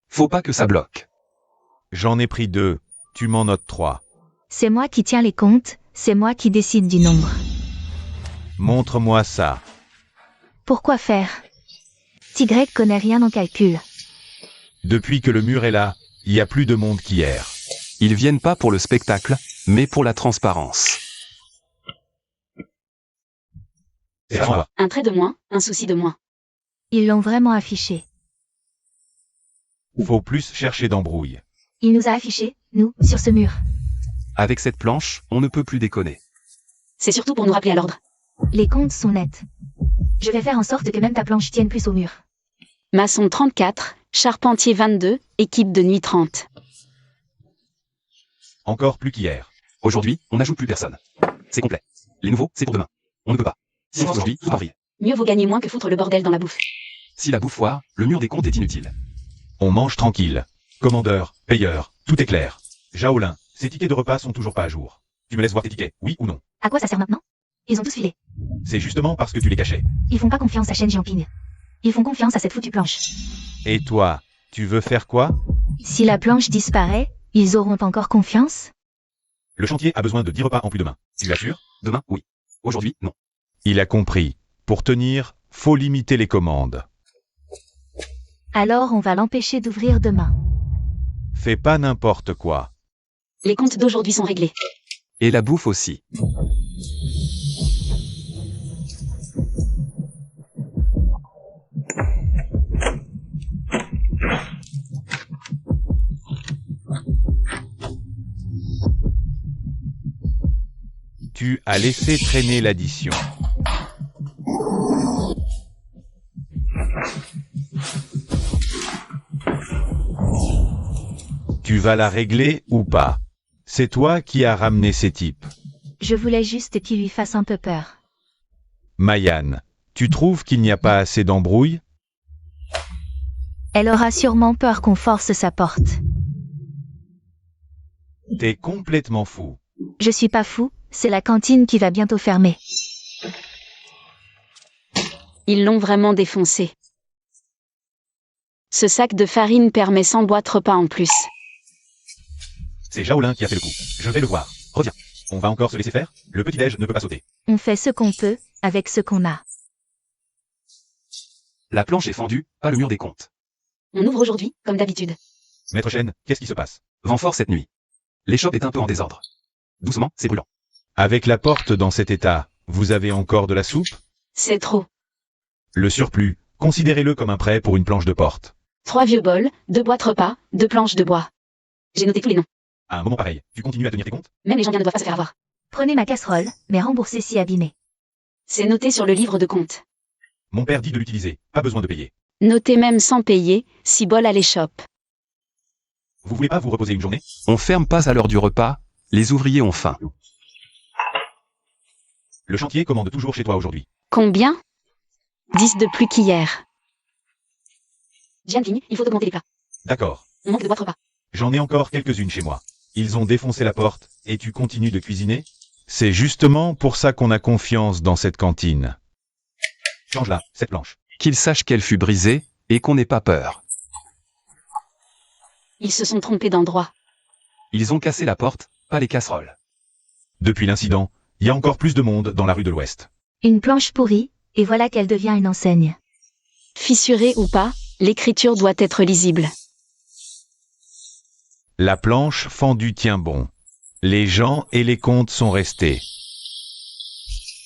Faut pas que ça bloque. J'en ai pris 2, tu m'en notes 3. C'est moi qui tiens les comptes, c'est moi qui décide du nombre. Montre-moi ça. Pourquoi faire? Tigrec connaît rien en calcul. Depuis que le mur est là, il y a plus de monde qu'hier. Ils viennent pas pour le spectacle, mais pour la transparence. C'est à moi. Un trait de moins, un souci de moins. Ils l'ont vraiment affiché. Faut plus chercher d'embrouille. Il nous a affichés, nous, sur ce mur. Avec cette planche, on ne peut plus déconner. C'est surtout pour nous rappeler à l'ordre. Les comptes sont nets. Je vais faire en sorte que même ta planche tienne plus au mur. Maçon 34, charpentier 22, équipe de nuit 30. Encore plus qu'hier. Aujourd'hui, on n'ajoute plus personne. C'est complet. Les nouveaux, c'est pour demain. On ne peut pas. Si on aujourd'hui, faut pas vriller. Mieux vaut gagner moins que foutre le bordel dans la bouffe. Si la bouffe foire, le mur des comptes est inutile. On mange tranquille. Commandeur, payeur, tout est clair. Shaolin, ces tickets de repas sont toujours pas à jour. Tu me laisses voir tes tickets, oui ou non? À quoi ça sert maintenant? Ils ont tous filé. C'est justement parce que tu les cachais. Ils font pas confiance à Shen Jianping. Ils font confiance à cette foutue planche. Et toi, tu veux faire quoi? Si la planche disparaît, ils auront encore confiance? Le chantier a besoin de 10 repas en plus demain. Tu l'assures? Demain, oui. Aujourd'hui, non. Il a compris. Pour tenir, faut limiter les commandes. Alors on va l'empêcher d'ouvrir demain. Fais pas n'importe quoi. Les comptes d'aujourd'hui sont réglés. Et la bouffe aussi. Tu as laissé traîner l'addition. Tu vas la régler ou pas? C'est toi qui as ramené ces types. Je voulais juste qu'il lui fasse un peu peur. Mayan, tu trouves qu'il n'y a pas assez d'embrouille? Elle aura sûrement peur qu'on force sa porte. T'es complètement fou. Je suis pas fou, c'est la cantine qui va bientôt fermer. Ils l'ont vraiment défoncé. Ce sac de farine permet 100 boîtes repas en plus. C'est Shaolin qui a fait le coup. Je vais le voir. Reviens. On va encore se laisser faire? Le petit-déj ne peut pas sauter. On fait ce qu'on peut, avec ce qu'on a. La planche est fendue, pas le mur des comptes. On ouvre aujourd'hui, comme d'habitude. Maître Chen, qu'est-ce qui se passe? Vent fort cette nuit. L'échoppe est un peu en désordre. Doucement, c'est brûlant. Avec la porte dans cet état, vous avez encore de la soupe? C'est trop. Le surplus, considérez-le comme un prêt pour une planche de porte. 3 vieux bols, 2 boîtes repas, 2 planches de bois. J'ai noté tous les noms. À un moment pareil, tu continues à tenir tes comptes? Même les gens bien ne doivent pas se faire avoir. Prenez ma casserole, mais remboursez si abîmée. C'est noté sur le livre de compte. Mon père dit de l'utiliser, pas besoin de payer. Noté même sans payer, 6 bols à l'échoppe. Vous voulez pas vous reposer une journée? On ferme pas à l'heure du repas, les ouvriers ont faim. Le chantier commande toujours chez toi aujourd'hui. Combien? 10 de plus qu'hier. Jianping, il faut augmenter les plats. D'accord. On manque de boîtes repas. J'en ai encore quelques-unes chez moi. Ils ont défoncé la porte, et tu continues de cuisiner? C'est justement pour ça qu'on a confiance dans cette cantine. Change-la, cette planche. Qu'ils sachent qu'elle fut brisée, et qu'on n'ait pas peur. Ils se sont trompés d'endroit. Ils ont cassé la porte, pas les casseroles. Depuis l'incident, il y a encore plus de monde dans la rue de l'Ouest. Une planche pourrie, et voilà qu'elle devient une enseigne. Fissurée ou pas, l'écriture doit être lisible. La planche fendue tient bon. Les gens et les comptes sont restés.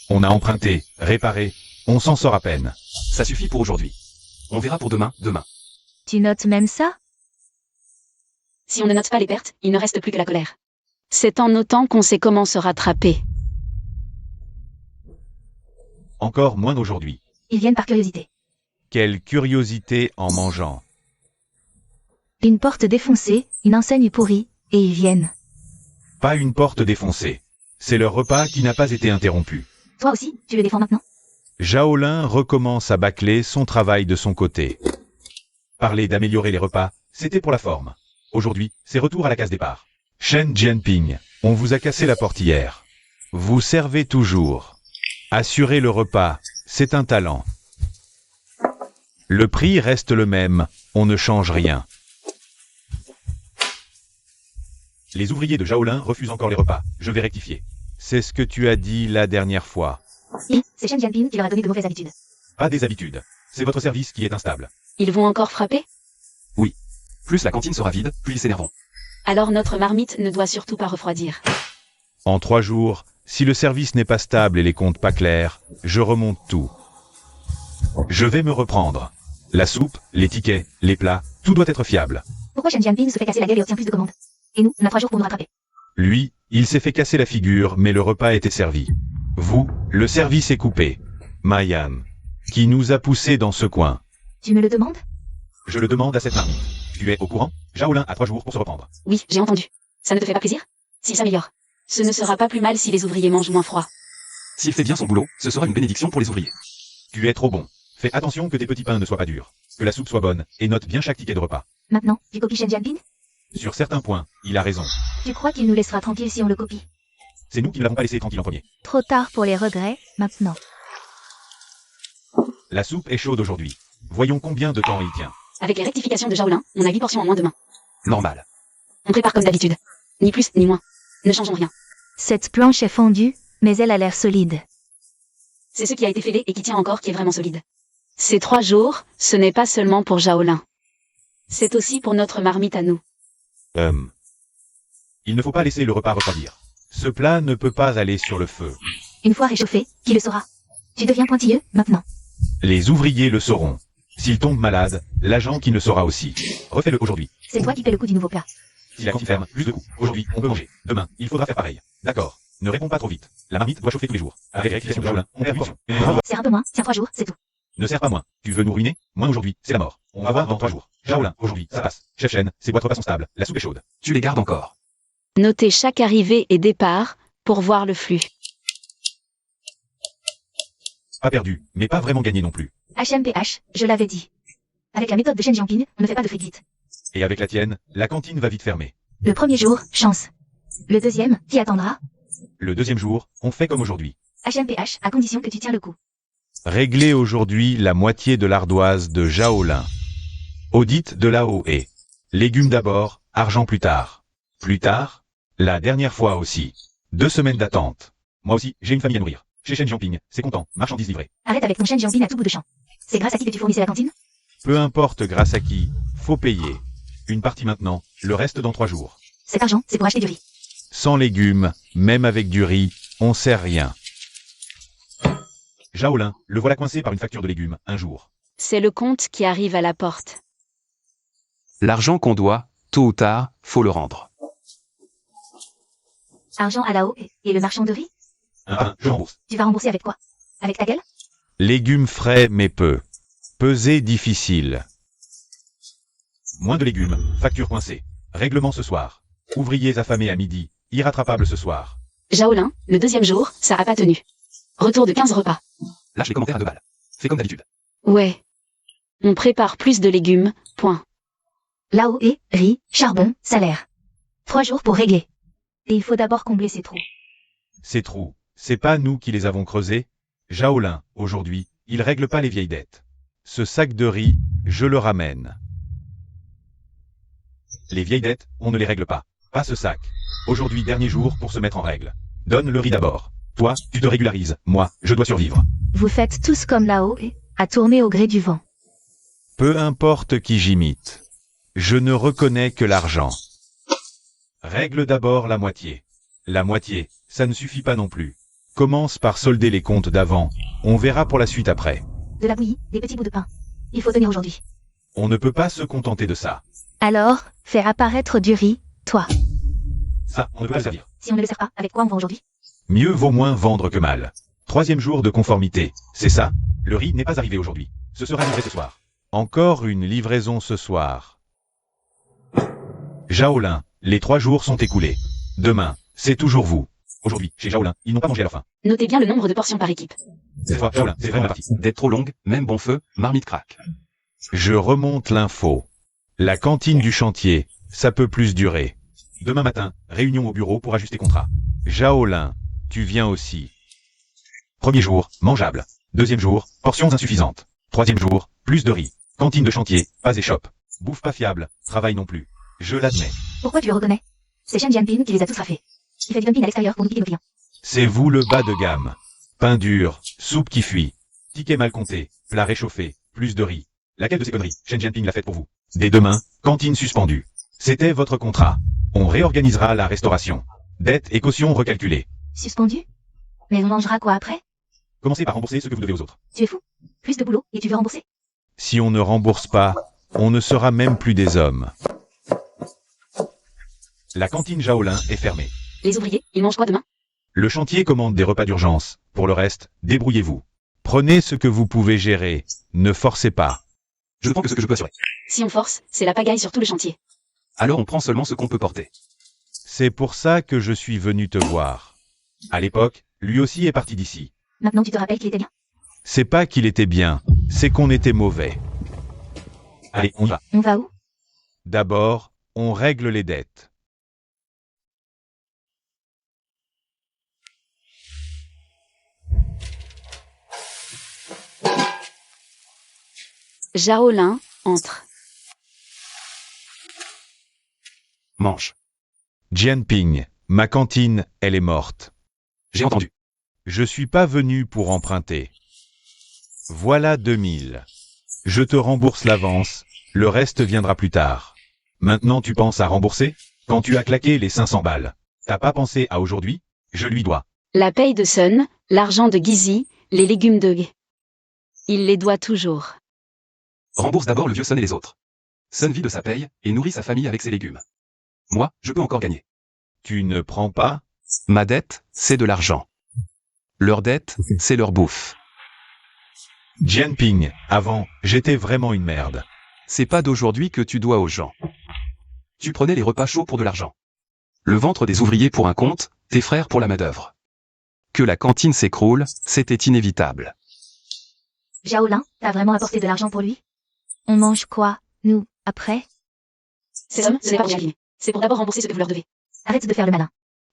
On a emprunté, réparé, on s'en sort à peine. Ça suffit pour aujourd'hui. On verra pour demain. Tu notes même ça? Si on ne note pas les pertes, il ne reste plus que la colère. C'est en notant qu'on sait comment se rattraper. Encore moins aujourd'hui. Ils viennent par curiosité. Quelle curiosité en mangeant. Une porte défoncée, une enseigne pourrie, et ils viennent. Pas une porte défoncée. C'est leur repas qui n'a pas été interrompu. Toi aussi, tu le défends maintenant? Shaolin recommence à bâcler son travail de son côté. Parler d'améliorer les repas, c'était pour la forme. Aujourd'hui, c'est retour à la case départ. Shen Jianping, on vous a cassé la porte hier. Vous servez toujours. Assurer le repas, c'est un talent. Le prix reste le même, on ne change rien. Les ouvriers de Shaolin refusent encore les repas, je vais rectifier. C'est ce que tu as dit la dernière fois. Oui, c'est Shen Jianping qui leur a donné de mauvaises habitudes. Pas des habitudes. C'est votre service qui est instable. Ils vont encore frapper? Plus la cantine sera vide, plus ils s'énerveront. Alors notre marmite ne doit surtout pas refroidir. En 3 jours, si le service n'est pas stable et les comptes pas clairs, je remonte tout. Je vais me reprendre. La soupe, les tickets, les plats, tout doit être fiable. Pourquoi Shen Jianping se fait casser la gueule et obtient plus de commandes? Et nous, on a 3 jours pour nous rattraper. Lui, il s'est fait casser la figure, mais le repas était servi. Vous, le service est coupé. Mayan, qui nous a poussés dans ce coin? Tu me le demandes? Je le demande à cette marmite. Tu es au courant? Shaolin a 3 jours pour se reprendre. Oui, j'ai entendu. Ça ne te fait pas plaisir? S'il s'améliore. Ce ne sera pas plus mal si les ouvriers mangent moins froid. S'il fait bien son boulot, ce sera une bénédiction pour les ouvriers. Tu es trop bon. Fais attention que tes petits pains ne soient pas durs. Que la soupe soit bonne, et note bien chaque ticket de repas. Maintenant, tu copies Shen Jianping? Sur certains points, il a raison. Tu crois qu'il nous laissera tranquille si on le copie? C'est nous qui ne l'avons pas laissé tranquille en premier. Trop tard pour les regrets, maintenant. La soupe est chaude aujourd'hui. Voyons combien de temps il tient. Avec les rectifications de Shaolin, on a 8 portions en moins demain. Normal. On prépare comme d'habitude. Ni plus, ni moins. Ne changeons rien. Cette planche est fondue, mais elle a l'air solide. C'est ce qui a été fêlé et qui tient encore qui est vraiment solide. Ces 3 jours, ce n'est pas seulement pour Shaolin. C'est aussi pour notre marmite à nous. Il ne faut pas laisser le repas refroidir. Ce plat ne peut pas aller sur le feu. Une fois réchauffé, qui le saura? Tu deviens pointilleux, maintenant. Les ouvriers le sauront. S'il tombe malade, l'agent qui le saura aussi. Refais-le aujourd'hui. C'est toi qui fais le coup du nouveau plat. Si la cantine ferme, plus de coups. Aujourd'hui, on peut manger. Demain, il faudra faire pareil. D'accord. Ne réponds pas trop vite. La marmite doit chauffer tous les jours. Avec rectification de Shaolin, on perd une portion. Serre un peu moins, tiens 3 jours, c'est tout. Ne serre pas moins. Tu veux nous ruiner? Moins aujourd'hui, c'est la mort. On va voir dans 3 jours. Shaolin, aujourd'hui, ça passe. Chef Shen, ses boîtes repas sont stables. La soupe est chaude. Tu les gardes encore. Notez chaque arrivée et départ, pour voir le flux. Pas perdu, mais pas vraiment gagné non plus. HMPH, je l'avais dit. Avec la méthode de Shen Jianping, on ne fait pas de fric vite. Et avec la tienne, la cantine va vite fermer. Le premier jour, chance. Le deuxième, qui attendra? Le deuxième jour, on fait comme aujourd'hui. HMPH, à condition que tu tiens le coup. Régler aujourd'hui la moitié de l'ardoise de Zhaolin. Audit de l'AOE. Légumes d'abord, argent plus tard. Plus tard, la dernière fois aussi. 2 semaines d'attente. Moi aussi, j'ai une famille à nourrir. Chez Shen Jianping, c'est content, marchandises livrées. Arrête avec ton Shen Jianping à tout bout de champ. C'est grâce à qui que tu fournissais la cantine? Peu importe grâce à qui, faut payer. Une partie maintenant, le reste dans 3 jours. Cet argent, c'est pour acheter du riz. Sans légumes, même avec du riz, on sert rien. Zhaolin, le voilà coincé par une facture de légumes, un jour. C'est le compte qui arrive à la porte. L'argent qu'on doit, tôt ou tard, faut le rendre. Argent à la haut et le marchand de riz? Je rembourse. Tu vas rembourser avec quoi? Avec ta gueule? Légumes frais mais peu. Pesée difficile. Moins de légumes, facture coincée. Règlement ce soir. Ouvriers affamés à midi, irrattrapable ce soir. Zhaolin, le deuxième jour, ça a pas tenu. Retour de 15 repas. Lâche les commentaires à 2 balles. Fais comme d'habitude. Ouais. On prépare plus de légumes, point. Là-haut riz, charbon, salaire. 3 jours pour régler. Et il faut d'abord combler ces trous. Ces trous, c'est pas nous qui les avons creusés. Zhaolin, aujourd'hui, il règle pas les vieilles dettes. Ce sac de riz, je le ramène. Les vieilles dettes, on ne les règle pas. Pas ce sac. Aujourd'hui, dernier jour pour se mettre en règle. Donne le riz d'abord. Toi, tu te régularises. Moi, je dois survivre. Vous faites tous comme là-haut à tourner au gré du vent. Peu importe qui j'imite. Je ne reconnais que l'argent. Règle d'abord la moitié. La moitié, ça ne suffit pas non plus. Commence par solder les comptes d'avant. On verra pour la suite après. De la bouillie, des petits bouts de pain. Il faut tenir aujourd'hui. On ne peut pas se contenter de ça. Alors, faire apparaître du riz, toi. Ça, on ne peut pas le servir. Si on ne le sert pas, avec quoi on vend aujourd'hui? Mieux vaut moins vendre que mal. 3e jour de conformité, c'est ça? Le riz n'est pas arrivé aujourd'hui. Ce sera livré ce soir. Encore une livraison ce soir. Zhaolin, les 3 jours sont écoulés. Demain, c'est toujours vous. Aujourd'hui, chez Zhaolin, ils n'ont pas mangé à la fin. Notez bien le nombre de portions par équipe. Cette fois, Zhaolin, c'est vraiment la partie. D'être trop longue, même bon feu, marmite craque. Je remonte l'info. La cantine du chantier, ça peut plus durer. Demain matin, réunion au bureau pour ajuster contrat. Zhaolin, tu viens aussi. 1er jour, mangeable. 2e jour, portions insuffisantes. 3e jour, plus de riz. Cantine de chantier, pas échoppe. Bouffe pas fiable, travail non plus. Je l'admets. Pourquoi tu le reconnais? C'est Shen Jianping qui les a tous raflés. Il fait du dumping à l'extérieur pour nous piquer nos clients. C'est vous le bas de gamme. Pain dur, soupe qui fuit. Ticket mal compté, plat réchauffé, plus de riz. Laquelle de ces conneries, Shen Jianping l'a faite pour vous? Dès demain, cantine suspendue. C'était votre contrat. On réorganisera la restauration. Dettes et cautions recalculées. Suspendu? Mais on mangera quoi après? Commencez par rembourser ce que vous devez aux autres. Tu es fou? Plus de boulot et tu veux rembourser? Si on ne rembourse pas, on ne sera même plus des hommes. La cantine Zhaolin est fermée. Les ouvriers, ils mangent quoi demain? Le chantier commande des repas d'urgence. Pour le reste, débrouillez-vous. Prenez ce que vous pouvez gérer. Ne forcez pas. Je ne prends que ce que je peux assurer. Si on force, c'est la pagaille sur tout le chantier. Alors on prend seulement ce qu'on peut porter. C'est pour ça que je suis venu te voir. À l'époque, lui aussi est parti d'ici. Maintenant tu te rappelles qu'il était bien? C'est pas qu'il était bien, c'est qu'on était mauvais. Allez, on y va. On va où? D'abord, on règle les dettes. Zhaolin entre. Mange. Jianping, ma cantine, elle est morte. J'ai entendu. Je suis pas venu pour emprunter. Voilà 2000. Je te rembourse l'avance, le reste viendra plus tard. Maintenant tu penses à rembourser? Quand tu as claqué les 500 balles. T'as pas pensé à aujourd'hui? Je lui dois. La paye de Sun, l'argent de Gizi, les légumes de G. Il les doit toujours. Rembourse d'abord le vieux Sun et les autres. Sun vit de sa paye et nourrit sa famille avec ses légumes. Moi, je peux encore gagner. Tu ne prends pas? Ma dette, c'est de l'argent. Leur dette, c'est leur bouffe. Jianping, avant, j'étais vraiment une merde. C'est pas d'aujourd'hui que tu dois aux gens. Tu prenais les repas chauds pour de l'argent. Le ventre des ouvriers pour un compte, tes frères pour la main-d'œuvre. Que la cantine s'écroule, c'était inévitable. Xiaolin, t'as vraiment apporté de l'argent pour lui? On mange quoi, nous, après? Ces sommes, ce n'est pas pour Jacqueline. C'est pour d'abord rembourser ce que vous leur devez. Arrête de faire le malin.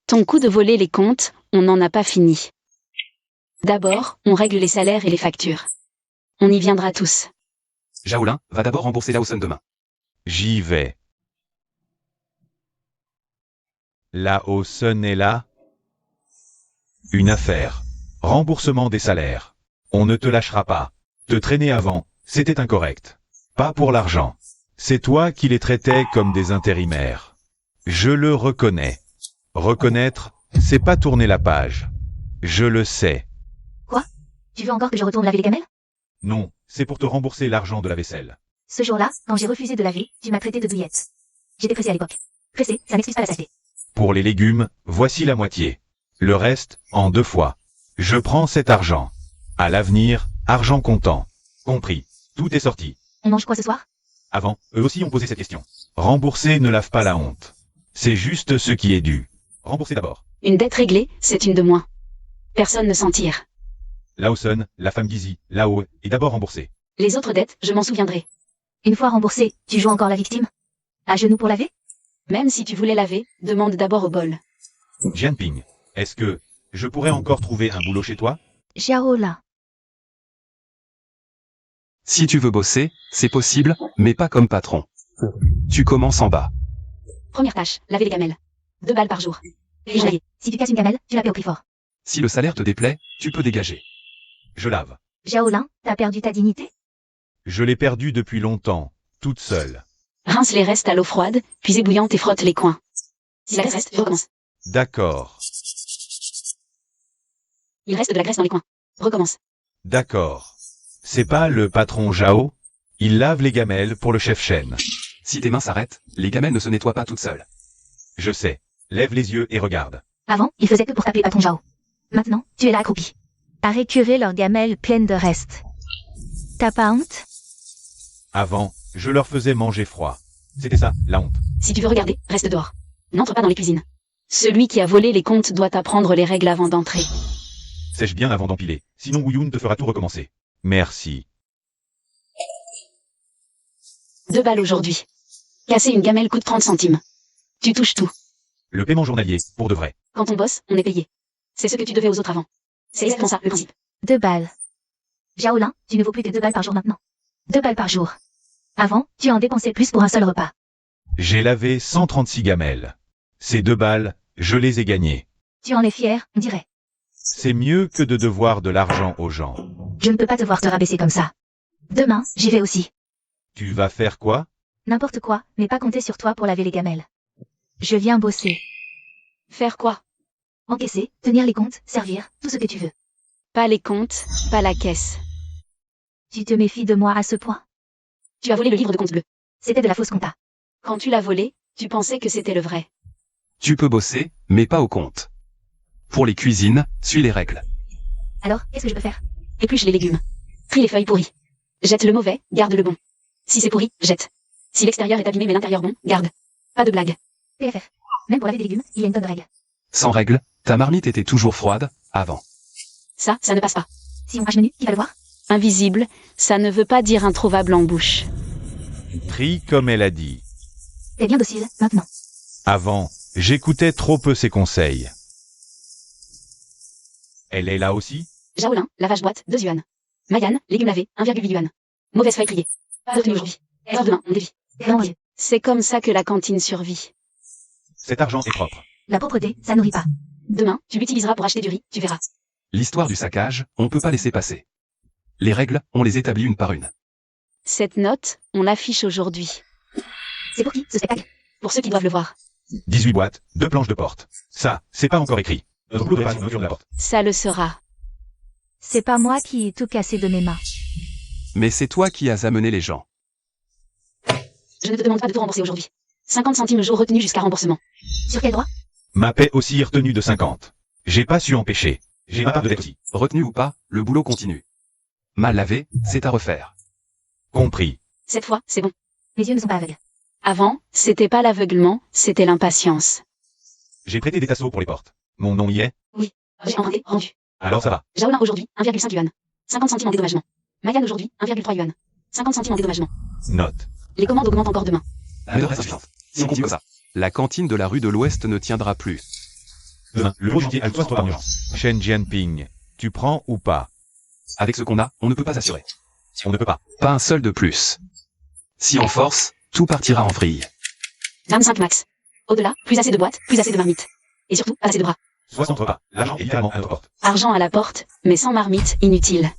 Ton coup de voler les comptes, on n'en a pas fini. D'abord, on règle les salaires et les factures. On y viendra tous. Xiaolin va d'abord rembourser Lawson demain. J'y vais. Lawson est là? Une affaire. Remboursement des salaires. On ne te lâchera pas. Te traîner avant, c'était incorrect. Pas pour l'argent. C'est toi qui les traitais comme des intérimaires. Je le reconnais. Reconnaître, c'est pas tourner la page. Je le sais. Tu veux encore que je retourne laver les gamelles? Non, c'est pour te rembourser l'argent de la vaisselle. Ce jour-là, quand j'ai refusé de laver, tu m'as traité de douillette. J'étais pressée à l'époque. Pressée, ça n'excuse pas la saleté. Pour les légumes, voici la moitié. Le reste, en 2 fois. Je prends cet argent. À l'avenir, argent comptant. Compris. Tout est sorti. On mange quoi ce soir? Avant, eux aussi ont posé cette question. Rembourser ne lave pas la honte. C'est juste ce qui est dû. Rembourser d'abord. Une dette réglée, c'est une de moins. Personne ne s'en tire. Lawson, la femme Gizzy, Lao, est d'abord remboursée. Les autres dettes, je m'en souviendrai. Une fois remboursé, tu joues encore la victime? À genoux pour laver? Même si tu voulais laver, demande d'abord au bol. Jianping, est-ce que je pourrais encore trouver un boulot chez toi? Xiaolin. Si tu veux bosser, c'est possible, mais pas comme patron. Tu commences en bas. Première tâche, laver les gamelles. 2 balles par jour. Journalier. Si tu casses une gamelle, tu la paies au prix fort. Si le salaire te déplaît, tu peux dégager. Je lave. Xiaolin, t'as perdu ta dignité? Je l'ai perdue depuis longtemps, toute seule. Rince les restes à l'eau froide, puis ébouillante et frotte les coins. Si la graisse reste, recommence. D'accord. Il reste de la graisse dans les coins. Recommence. D'accord. C'est pas le patron Zhao? Il lave les gamelles pour le chef Shen. Si tes mains s'arrêtent, les gamelles ne se nettoient pas toutes seules. Je sais. Lève les yeux et regarde. Avant, il faisait que pour taper patron Zhao. Maintenant, tu es là accroupi. À récurer leurs gamelles pleines de restes. T'as pas honte? Avant, je leur faisais manger froid. C'était ça, la honte. Si tu veux regarder, reste dehors. N'entre pas dans les cuisines. Celui qui a volé les comptes doit apprendre les règles avant d'entrer. Sèche bien avant d'empiler, sinon Wuyun te fera tout recommencer. Merci. 2 balles aujourd'hui. Casser une gamelle coûte 30 centimes. Tu touches tout. Le paiement journalier, pour de vrai. Quand on bosse, on est payé. C'est ce que tu devais aux autres avant. C'est exactement ça, le principe. 2 balles. Xiaolin, tu ne vaux plus que 2 balles par jour maintenant. 2 balles par jour. Avant, tu en dépensais plus pour un seul repas. J'ai lavé 136 gamelles. Ces 2 balles, je les ai gagnées. Tu en es fier, on dirait. C'est mieux que de devoir de l'argent aux gens. Je ne peux pas te voir te rabaisser comme ça. Demain, j'y vais aussi. Tu vas faire quoi? N'importe quoi, mais pas compter sur toi pour laver les gamelles. Je viens bosser. Faire quoi? Encaisser, tenir les comptes, servir, tout ce que tu veux. Pas les comptes, pas la caisse. Tu te méfies de moi à ce point? Tu as volé le livre de comptes bleus. C'était de la fausse compta. Quand tu l'as volé, tu pensais que c'était le vrai. Tu peux bosser, mais pas au compte. Pour les cuisines, suis les règles. Alors, qu'est-ce que je peux faire? Épluche les légumes. Trie les feuilles pourries. Jette le mauvais, garde le bon. Si c'est pourri, jette. Si l'extérieur est abîmé mais l'intérieur bon, garde. Pas de blague. PFF. Même pour laver des légumes, il y a une tonne de règles. Sans règles, ta marmite était toujours froide, avant. Ça ne passe pas. Si on crache menu, qui va le voir? Invisible, ça ne veut pas dire introuvable en bouche. Trie comme elle a dit. T'es bien docile, maintenant. Avant, j'écoutais trop peu ses conseils. Elle est là aussi? Xiaolin, lavage boîte, 2 yuan. Mayan, légumes lavés, 1,8 yuan. Mauvaise feuille triée. Pas retenu aujourd'hui. Erreur demain, on dévie. Non, Dieu. C'est comme ça que la cantine survit. Cet argent est propre. La propreté, ça nourrit pas. Demain, tu l'utiliseras pour acheter du riz, tu verras. L'histoire du saccage, on peut pas laisser passer. Les règles, on les établit une par une. Cette note, on l'affiche aujourd'hui. C'est pour qui, ce spectacle? Pour ceux qui doivent le voir. 18 boîtes, 2 planches de porte. Ça, c'est pas encore écrit. Notre boulot de reste sur la porte. Ça le sera. C'est pas moi qui ai tout cassé de mes mains. Mais c'est toi qui as amené les gens. Je ne te demande pas de tout rembourser aujourd'hui. 50 centimes jour retenu jusqu'à remboursement. Sur quel droit? Ma paie aussi est retenue de 50. J'ai pas su empêcher. J'ai ma part de dette aussi. Retenu ou pas, le boulot continue. Mal lavé, c'est à refaire. Compris. Cette fois, c'est bon. Mes yeux ne sont pas aveugles. Avant, c'était pas l'aveuglement, c'était l'impatience. J'ai prêté des tasseaux pour les portes. Mon nom y est? J'ai emprunté, rendu. Alors ça va. Jaolin aujourd'hui, 1,5 yuan. 50 centimes en dédommagement. Mayan aujourd'hui, 1,3 yuan. 50 centimes en dédommagement. Note. Les commandes augmentent encore demain. La main-d'œuvre est insuffisante. Si on continue comme ça, la cantine de la rue de l'Ouest ne tiendra plus. Demain, le gros chantier a le toit par urgence. Shen Jianping, tu prends ou pas? Avec ce qu'on a, on ne peut pas assurer. On ne peut pas. Pas un seul de plus. Si on force, tout partira en vrille. 25 max. Au-delà, plus assez de boîtes, plus assez de marmites. Et surtout, pas assez de bras. 60 repas. L'argent est littéralement à notre porte. Argent à la porte, mais sans marmite, inutile.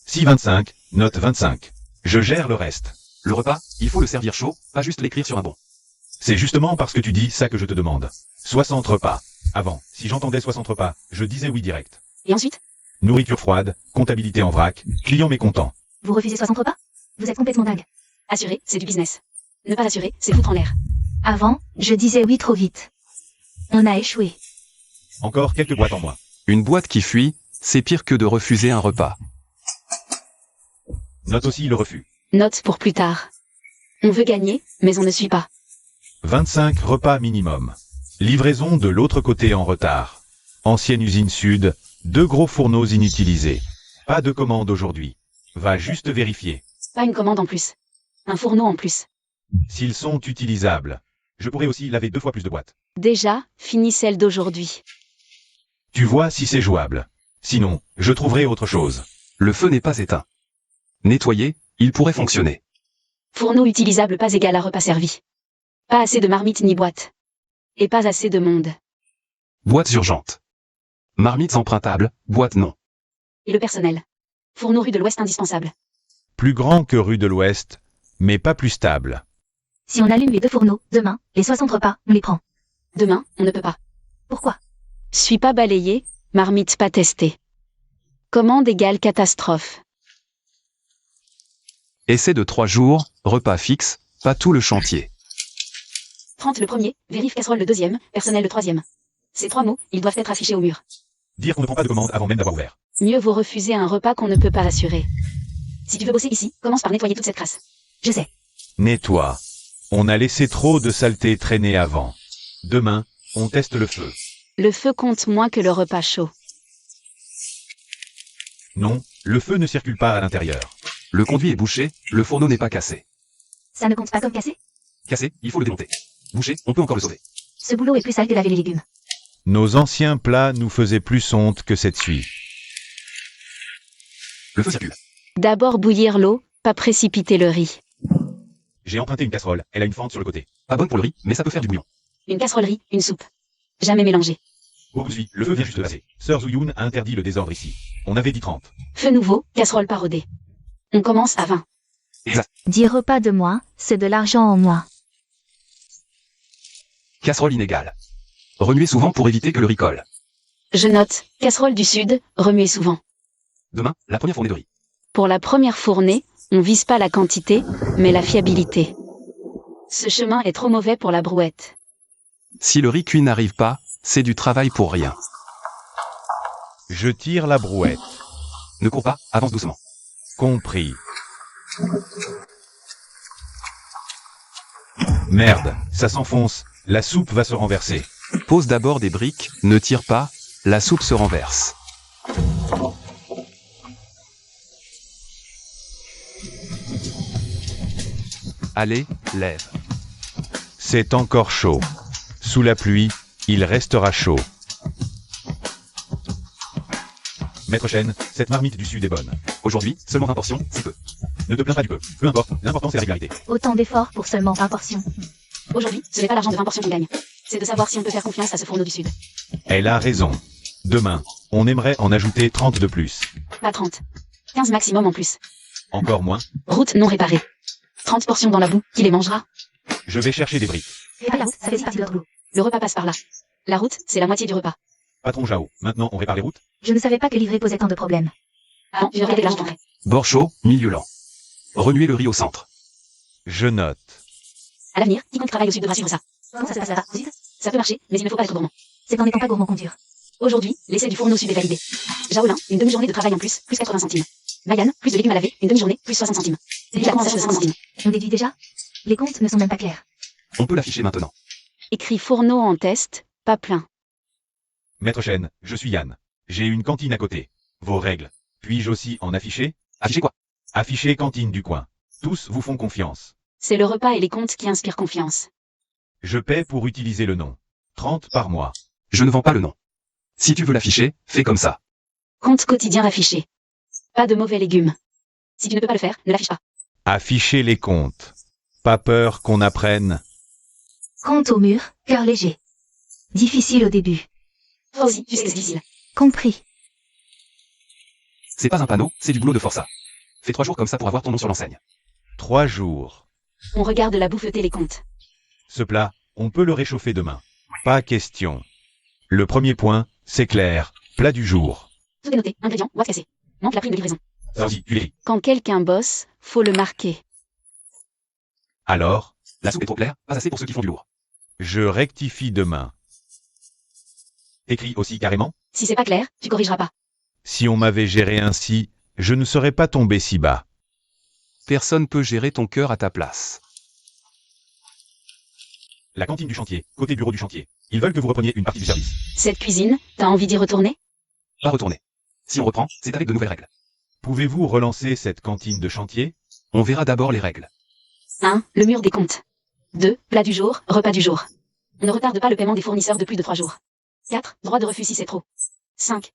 6,25, note 25. Je gère le reste. Le repas, il faut le servir chaud, pas juste l'écrire sur un bon. C'est justement parce que tu dis ça que je te demande. 60 repas. Avant, si j'entendais 60 repas, je disais oui direct. Et ensuite? Nourriture froide, comptabilité en vrac, client mécontent. Vous refusez 60 repas? Vous êtes complètement dingue. Assurer, c'est du business. Ne pas assurer, c'est foutre en l'air. Avant, je disais oui trop vite. On a échoué. Encore quelques boîtes en moins. Une boîte qui fuit, c'est pire que de refuser un repas. Note aussi le refus. Note pour plus tard. On veut gagner, mais on ne suit pas. 25 repas minimum. Livraison de l'autre côté en retard. Ancienne usine sud, 2 gros fourneaux inutilisés. Pas de commande aujourd'hui. Va juste vérifier. Pas une commande en plus. Un fourneau en plus. S'ils sont utilisables. Je pourrais aussi laver 2 fois plus de boîtes. Déjà, fini celle d'aujourd'hui. Tu vois si c'est jouable. Sinon, je trouverai autre chose. Le feu n'est pas éteint. Nettoyé, il pourrait fonctionner. Fourneau utilisable pas égal à repas servi. Pas assez de marmites ni boîtes. Et pas assez de monde. Boîtes urgentes. Marmites empruntables, boîtes non. Et le personnel. Fourneau rue de l'Ouest indispensable. Plus grand que rue de l'Ouest, mais pas plus stable. Si on allume les 2 fourneaux, demain, les 60 repas, on les prend. Demain, on ne peut pas. Pourquoi? Suis pas balayé, marmite pas testée. Commande égale catastrophe. Essai de 3 jours, repas fixe, pas tout le chantier. 30 le premier, vérif casserole le deuxième, personnel le troisième. Ces 3 mots, ils doivent être affichés au mur. Dire qu'on ne prend pas de commande avant même d'avoir ouvert. Mieux vaut refuser un repas qu'on ne peut pas assurer. Si tu veux bosser ici, commence par nettoyer toute cette crasse. Je sais. Nettoie. On a laissé trop de saleté traîner avant. Demain, on teste le feu. Le feu compte moins que le repas chaud. Non, le feu ne circule pas à l'intérieur. Le conduit est bouché, le fourneau n'est pas cassé. Ça ne compte pas comme cassé? Cassé, il faut le démonter. Bouché, on peut encore le sauver. Ce boulot est plus sale que laver les légumes. Nos anciens plats nous faisaient plus honte que cette suie. Le feu circule. D'abord bouillir l'eau, pas précipiter le riz. J'ai emprunté une casserole, elle a une fente sur le côté. Pas bonne pour le riz, mais ça peut faire du bouillon. Une casserolerie, une soupe. Jamais mélangé. Au bout le feu vient juste de passer. Sœur Zouyoun a interdit le désordre ici. On avait dit 30. Feu nouveau, casserole parodée. On commence à 20. 10 repas de moins, c'est de l'argent en moins. Casserole inégale. Remuer souvent pour éviter que le riz colle. Je note, casserole du sud, remuer souvent. Demain, la première fournée de riz. Pour la première fournée, on vise pas la quantité, mais la fiabilité. Ce chemin est trop mauvais pour la brouette. Si le riz cuit n'arrive pas, c'est du travail pour rien. Je tire la brouette. Ne cours pas, avance doucement. Compris. Merde, ça s'enfonce. La soupe va se renverser. Pose d'abord des briques, ne tire pas, la soupe se renverse. Allez, lève. C'est encore chaud. Sous la pluie, il restera chaud. Maître Chen, cette marmite du sud est bonne. Aujourd'hui, seulement 20 portions, c'est peu. Ne te plains pas du peu. Peu importe, l'important c'est la régularité. Autant d'efforts pour seulement 20 portions. Aujourd'hui, ce n'est pas l'argent de 20 portions qu'on gagne. C'est de savoir si on peut faire confiance à ce fourneau du sud. Elle a raison. Demain, on aimerait en ajouter 30 de plus. Pas 30. 15 maximum en plus. Encore moins. Route non réparée. 30 portions dans la boue, qui les mangera? Je vais chercher des briques. Réparer la route, ça fait partie de leur boulot. Le repas passe par là. La route, c'est la moitié du repas. Patron Jao, maintenant on répare les routes? Je ne savais pas que livrer posait tant de problèmes. Ah non, tu devrais l'argent d'entrée. Bord chaud, milieu lent. Remuer le riz au centre. Je note. À l'avenir, quiconque travaille au sud devra suivre ça. Comment ça se passe là-bas, au sud? Ça peut marcher, mais il ne faut pas être gourmand. C'est en n'étant pas gourmand qu'on dure. Aujourd'hui, l'essai du fourneau sud est validé. Jaolin, une demi-journée de travail en plus, plus 80 centimes. Mayan, plus de légumes à laver, une demi-journée, plus 60 centimes. Et la compensation de 50 centimes. On déduit déjà? Les comptes ne sont même pas clairs. On peut l'afficher maintenant. Écrit fourneau en test, pas plein. Maître Chen, je suis Yann. J'ai une cantine à côté. Vos règles. Puis-je aussi en afficher? Afficher quoi? Afficher cantine du coin. Tous vous font confiance. C'est le repas et les comptes qui inspirent confiance. Je paie pour utiliser le nom. 30 par mois. Je ne vends pas le nom. Si tu veux l'afficher, fais comme ça. Compte quotidien affiché. Pas de mauvais légumes. Si tu ne peux pas le faire, ne l'affiche pas. Afficher les comptes. Pas peur qu'on apprenne. Compte au mur, cœur léger. Difficile au début. Toi aussi, tu sais que c'est difficile. Compris. C'est pas un panneau, c'est du boulot de forçat. Fais 3 jours comme ça pour avoir ton nom sur l'enseigne. 3 jours. On regarde la bouffeter les comptes. Ce plat, on peut le réchauffer demain. Pas question. Le premier point, c'est clair. Plat du jour. Tout est noté. Ingrédients, boîte cassée. Manque la prime de livraison. Ça aussi, tu l'écris. Quand quelqu'un bosse, faut le marquer. Alors, La soupe est trop claire, pas assez pour ceux qui font du lourd. je rectifie demain. Écris aussi carrément. Si c'est pas clair, tu corrigeras pas. Si on m'avait géré ainsi, je ne serais pas tombé si bas. Personne peut gérer ton cœur à ta place. La cantine du chantier, côté bureau du chantier. Ils veulent que vous repreniez une partie du service. Cette cuisine, t'as envie d'y retourner? Pas retourner. Si on reprend, c'est avec de nouvelles règles. Pouvez-vous relancer cette cantine de chantier? On verra d'abord les règles. 1. Le mur des comptes. 2. Plat du jour, repas du jour. On ne retarde pas le paiement des fournisseurs de plus de 3 jours. 4. Droit de refus si c'est trop. 5.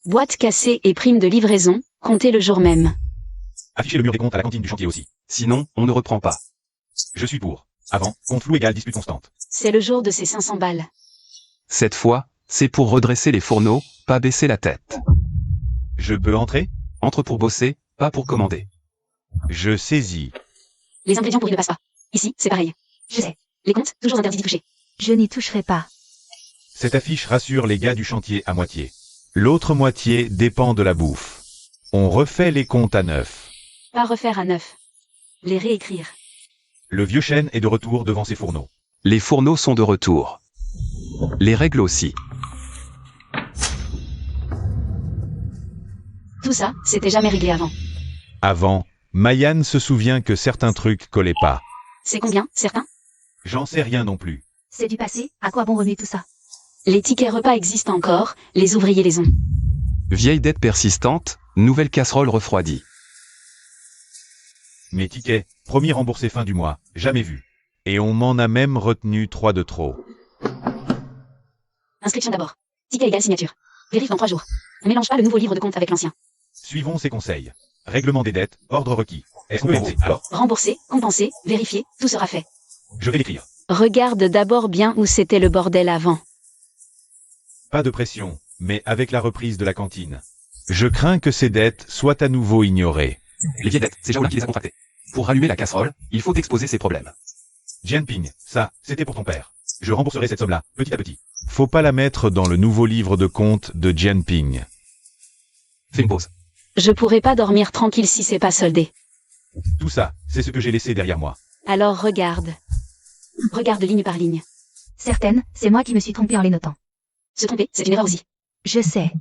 Boîte cassée et prime de livraison, comptez le jour même. Affichez le mur des comptes à la cantine du chantier aussi. Sinon, on ne reprend pas. Je suis pour. Avant, compte flou égale dispute constante. C'est le jour de ces 500 balles. Cette fois, c'est pour redresser les fourneaux, pas baisser la tête. Je peux entrer? Entre pour bosser, pas pour commander. Je saisis. Les ingrédients pourris ne passent pas. Ici, c'est pareil. Je sais. Les comptes, toujours interdits d'y toucher. Je n'y toucherai pas. Cette affiche rassure les gars du chantier à moitié. L'autre moitié dépend de la bouffe. On refait les comptes à neuf. Pas refaire à neuf. Les réécrire. Le vieux chêne est de retour devant ses fourneaux. Les fourneaux sont de retour. Les règles aussi. Tout ça, c'était jamais réglé avant. Avant, Mayan se souvient que certains trucs collaient pas. C'est combien, certains? J'en sais rien non plus. C'est du passé, à quoi bon remuer tout ça? Les tickets repas existent encore, les ouvriers les ont. Vieille dette persistante, nouvelle casserole refroidie. Mes tickets, promis remboursé fin du mois, jamais vu. Et on m'en a même retenu 3 de trop. Inscription d'abord. Ticket égale signature. Vérifie dans 3 jours. On mélange pas le nouveau livre de compte avec l'ancien. Suivons ces conseils. Règlement des dettes, ordre requis. SOMC, alors, Rembourser, compenser, vérifier, tout sera fait. je vais l'écrire. Regarde d'abord bien où c'était le bordel avant. Pas de pression, mais avec la reprise de la cantine. Je crains que ces dettes soient à nouveau ignorées. Les vieilles dettes, c'est Shaolin qui les a contractées. Pour rallumer la casserole, il faut exposer ses problèmes. Jianping, ça, c'était pour ton père. Je rembourserai cette somme-là, petit à petit. Faut pas la mettre dans le nouveau livre de compte de Jianping. Fais une pause. Je pourrais pas dormir tranquille si c'est pas soldé. Tout ça, c'est ce que j'ai laissé derrière moi. Alors regarde. Regarde ligne par ligne. Certaines, c'est moi qui me suis trompée en les notant. Se tromper, c'est une erreur aussi. Je sais.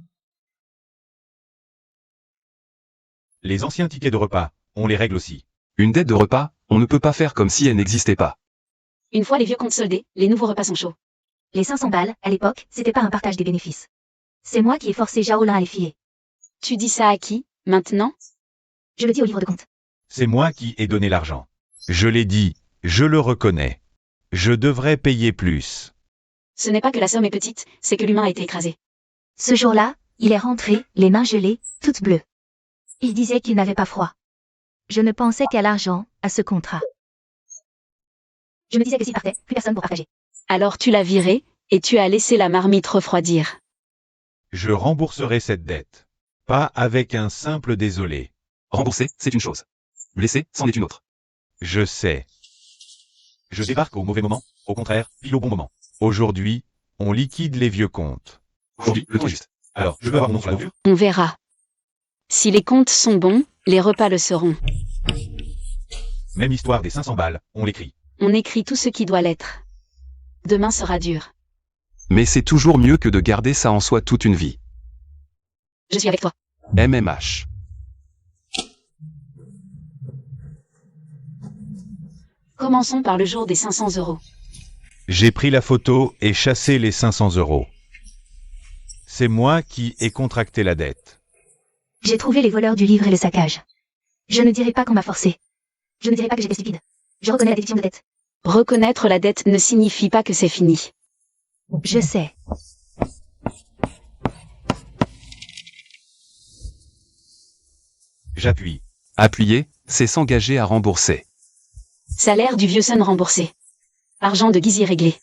Les anciens tickets de repas, on les règle aussi. Une dette de repas, on ne peut pas faire comme si elle n'existait pas. Une fois les vieux comptes soldés, les nouveaux repas sont chauds. Les 500 balles, à l'époque, c'était pas un partage des bénéfices. C'est moi qui ai forcé Shaolin à les filer. Tu dis ça à qui, maintenant? Je le dis au livre de compte. C'est moi qui ai donné l'argent. Je l'ai dit, je le reconnais. Je devrais payer plus. Ce n'est pas que la somme est petite, c'est que l'humain a été écrasé. Ce jour-là, il est rentré, les mains gelées, toutes bleues. Il disait qu'il n'avait pas froid. Je ne pensais qu'à l'argent, à ce contrat. Je me disais que s'il partait, plus personne pour partager. Alors tu l'as viré, et tu as laissé la marmite refroidir. Je rembourserai cette dette. Pas avec un simple désolé. Rembourser, c'est une chose. Blesser, c'en est une autre. Je sais. Je débarque au mauvais moment, au contraire, pile au bon moment. Aujourd'hui, on liquide les vieux comptes. Aujourd'hui, le temps est juste. Alors, je veux avoir mon nom sur la levure? On verra. Si les comptes sont bons, les repas le seront. Même histoire des 500 balles, on l'écrit. On écrit tout ce qui doit l'être. Demain sera dur. Mais c'est toujours mieux que de garder ça en soi toute une vie. Je suis avec toi. MMH. Commençons par le jour des 500 euros. J'ai pris la photo et chassé les 500 euros. C'est moi qui ai contracté la dette. J'ai trouvé les voleurs du livre et le saccage. Je ne dirai pas qu'on m'a forcé. Je ne dirai pas que j'étais stupide. Je reconnais la déduction de dette. Reconnaître la dette ne signifie pas que c'est fini. Je sais. J'appuie. Appuyer, c'est s'engager à rembourser. Salaire du vieux son remboursé. Argent de Guizy réglé.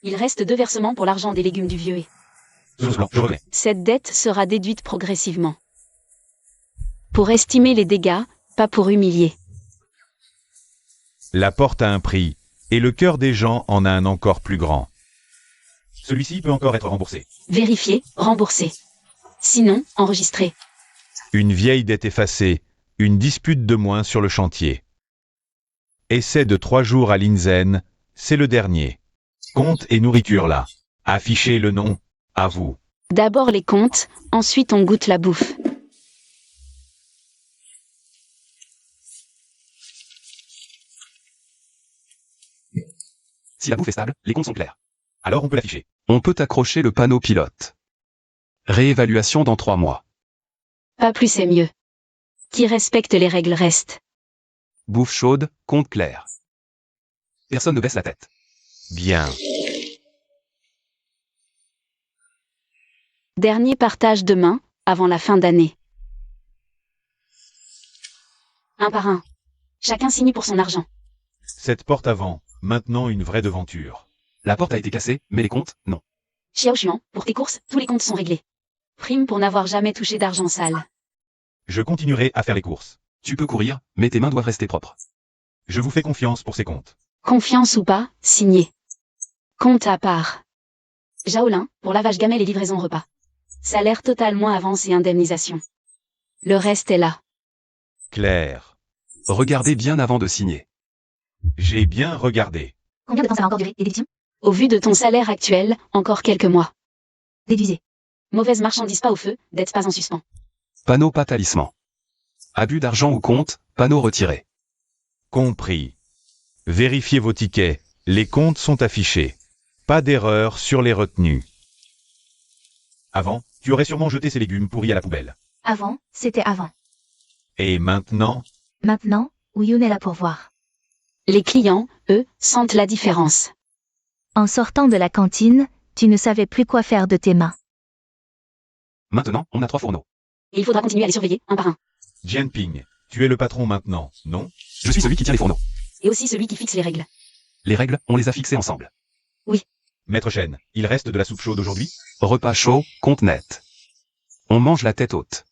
Il reste 2 versements pour l'argent des légumes du vieux et Chose blanc, je reconnais. cette dette sera déduite progressivement. Pour estimer les dégâts, pas pour humilier. La porte a un prix, et le cœur des gens en a un encore plus grand. Celui-ci peut encore être remboursé. Vérifier, rembourser. Sinon, enregistrer. Une vieille dette effacée, une dispute de moins sur le chantier. Essai de 3 jours à Linzen, c'est le dernier. Compte et nourriture là. Affichez le nom, à vous. D'abord les comptes, ensuite on goûte la bouffe. Si la bouffe est stable, les comptes sont clairs. Alors on peut l'afficher. On peut accrocher le panneau pilote. Réévaluation dans 3 mois. Pas plus c'est mieux. Qui respecte les règles reste. Bouffe chaude, compte clair. Personne ne baisse la tête. Bien. Dernier partage demain, avant la fin d'année. Un par un. Chacun signe pour son argent. Cette porte avant, maintenant une vraie devanture. La porte a été cassée, mais les comptes, non. Xiao Xuan, pour tes courses, tous les comptes sont réglés. Prime pour n'avoir jamais touché d'argent sale. Je continuerai à faire les courses. Tu peux courir, mais tes mains doivent rester propres. Je vous fais confiance pour ces comptes. Confiance ou pas, signé. Compte à part. Jaolin, pour lavage gamelle et livraison repas. Salaire total moins avance et indemnisation. Le reste est là. Claire. Regardez bien avant de signer. J'ai bien regardé. Combien de temps ça va encore durer, les déductions? Au vu de ton salaire actuel, encore quelques mois. Déduisez. Mauvaise marchandise pas au feu, dette pas en suspens. Panneau pas talisman. Abus d'argent ou compte, panneau retiré. Compris. Vérifiez vos tickets. Les comptes sont affichés. Pas d'erreur sur les retenues. Avant, tu aurais sûrement jeté ces légumes pourris à la poubelle. Avant, c'était avant. Et maintenant, Maintenant, Ouyoun est là pour voir. Les clients, eux, sentent la différence. En sortant de la cantine, tu ne savais plus quoi faire de tes mains. Maintenant, on a 3 fourneaux. Et il faudra continuer à les surveiller, un par un. Jianping, tu es le patron maintenant, non? Je suis celui qui tient les fourneaux. Et aussi celui qui fixe les règles. Les règles, on les a fixées ensemble. Maître Chen, il reste de la soupe chaude aujourd'hui? Repas chaud, compte net. On mange la tête haute.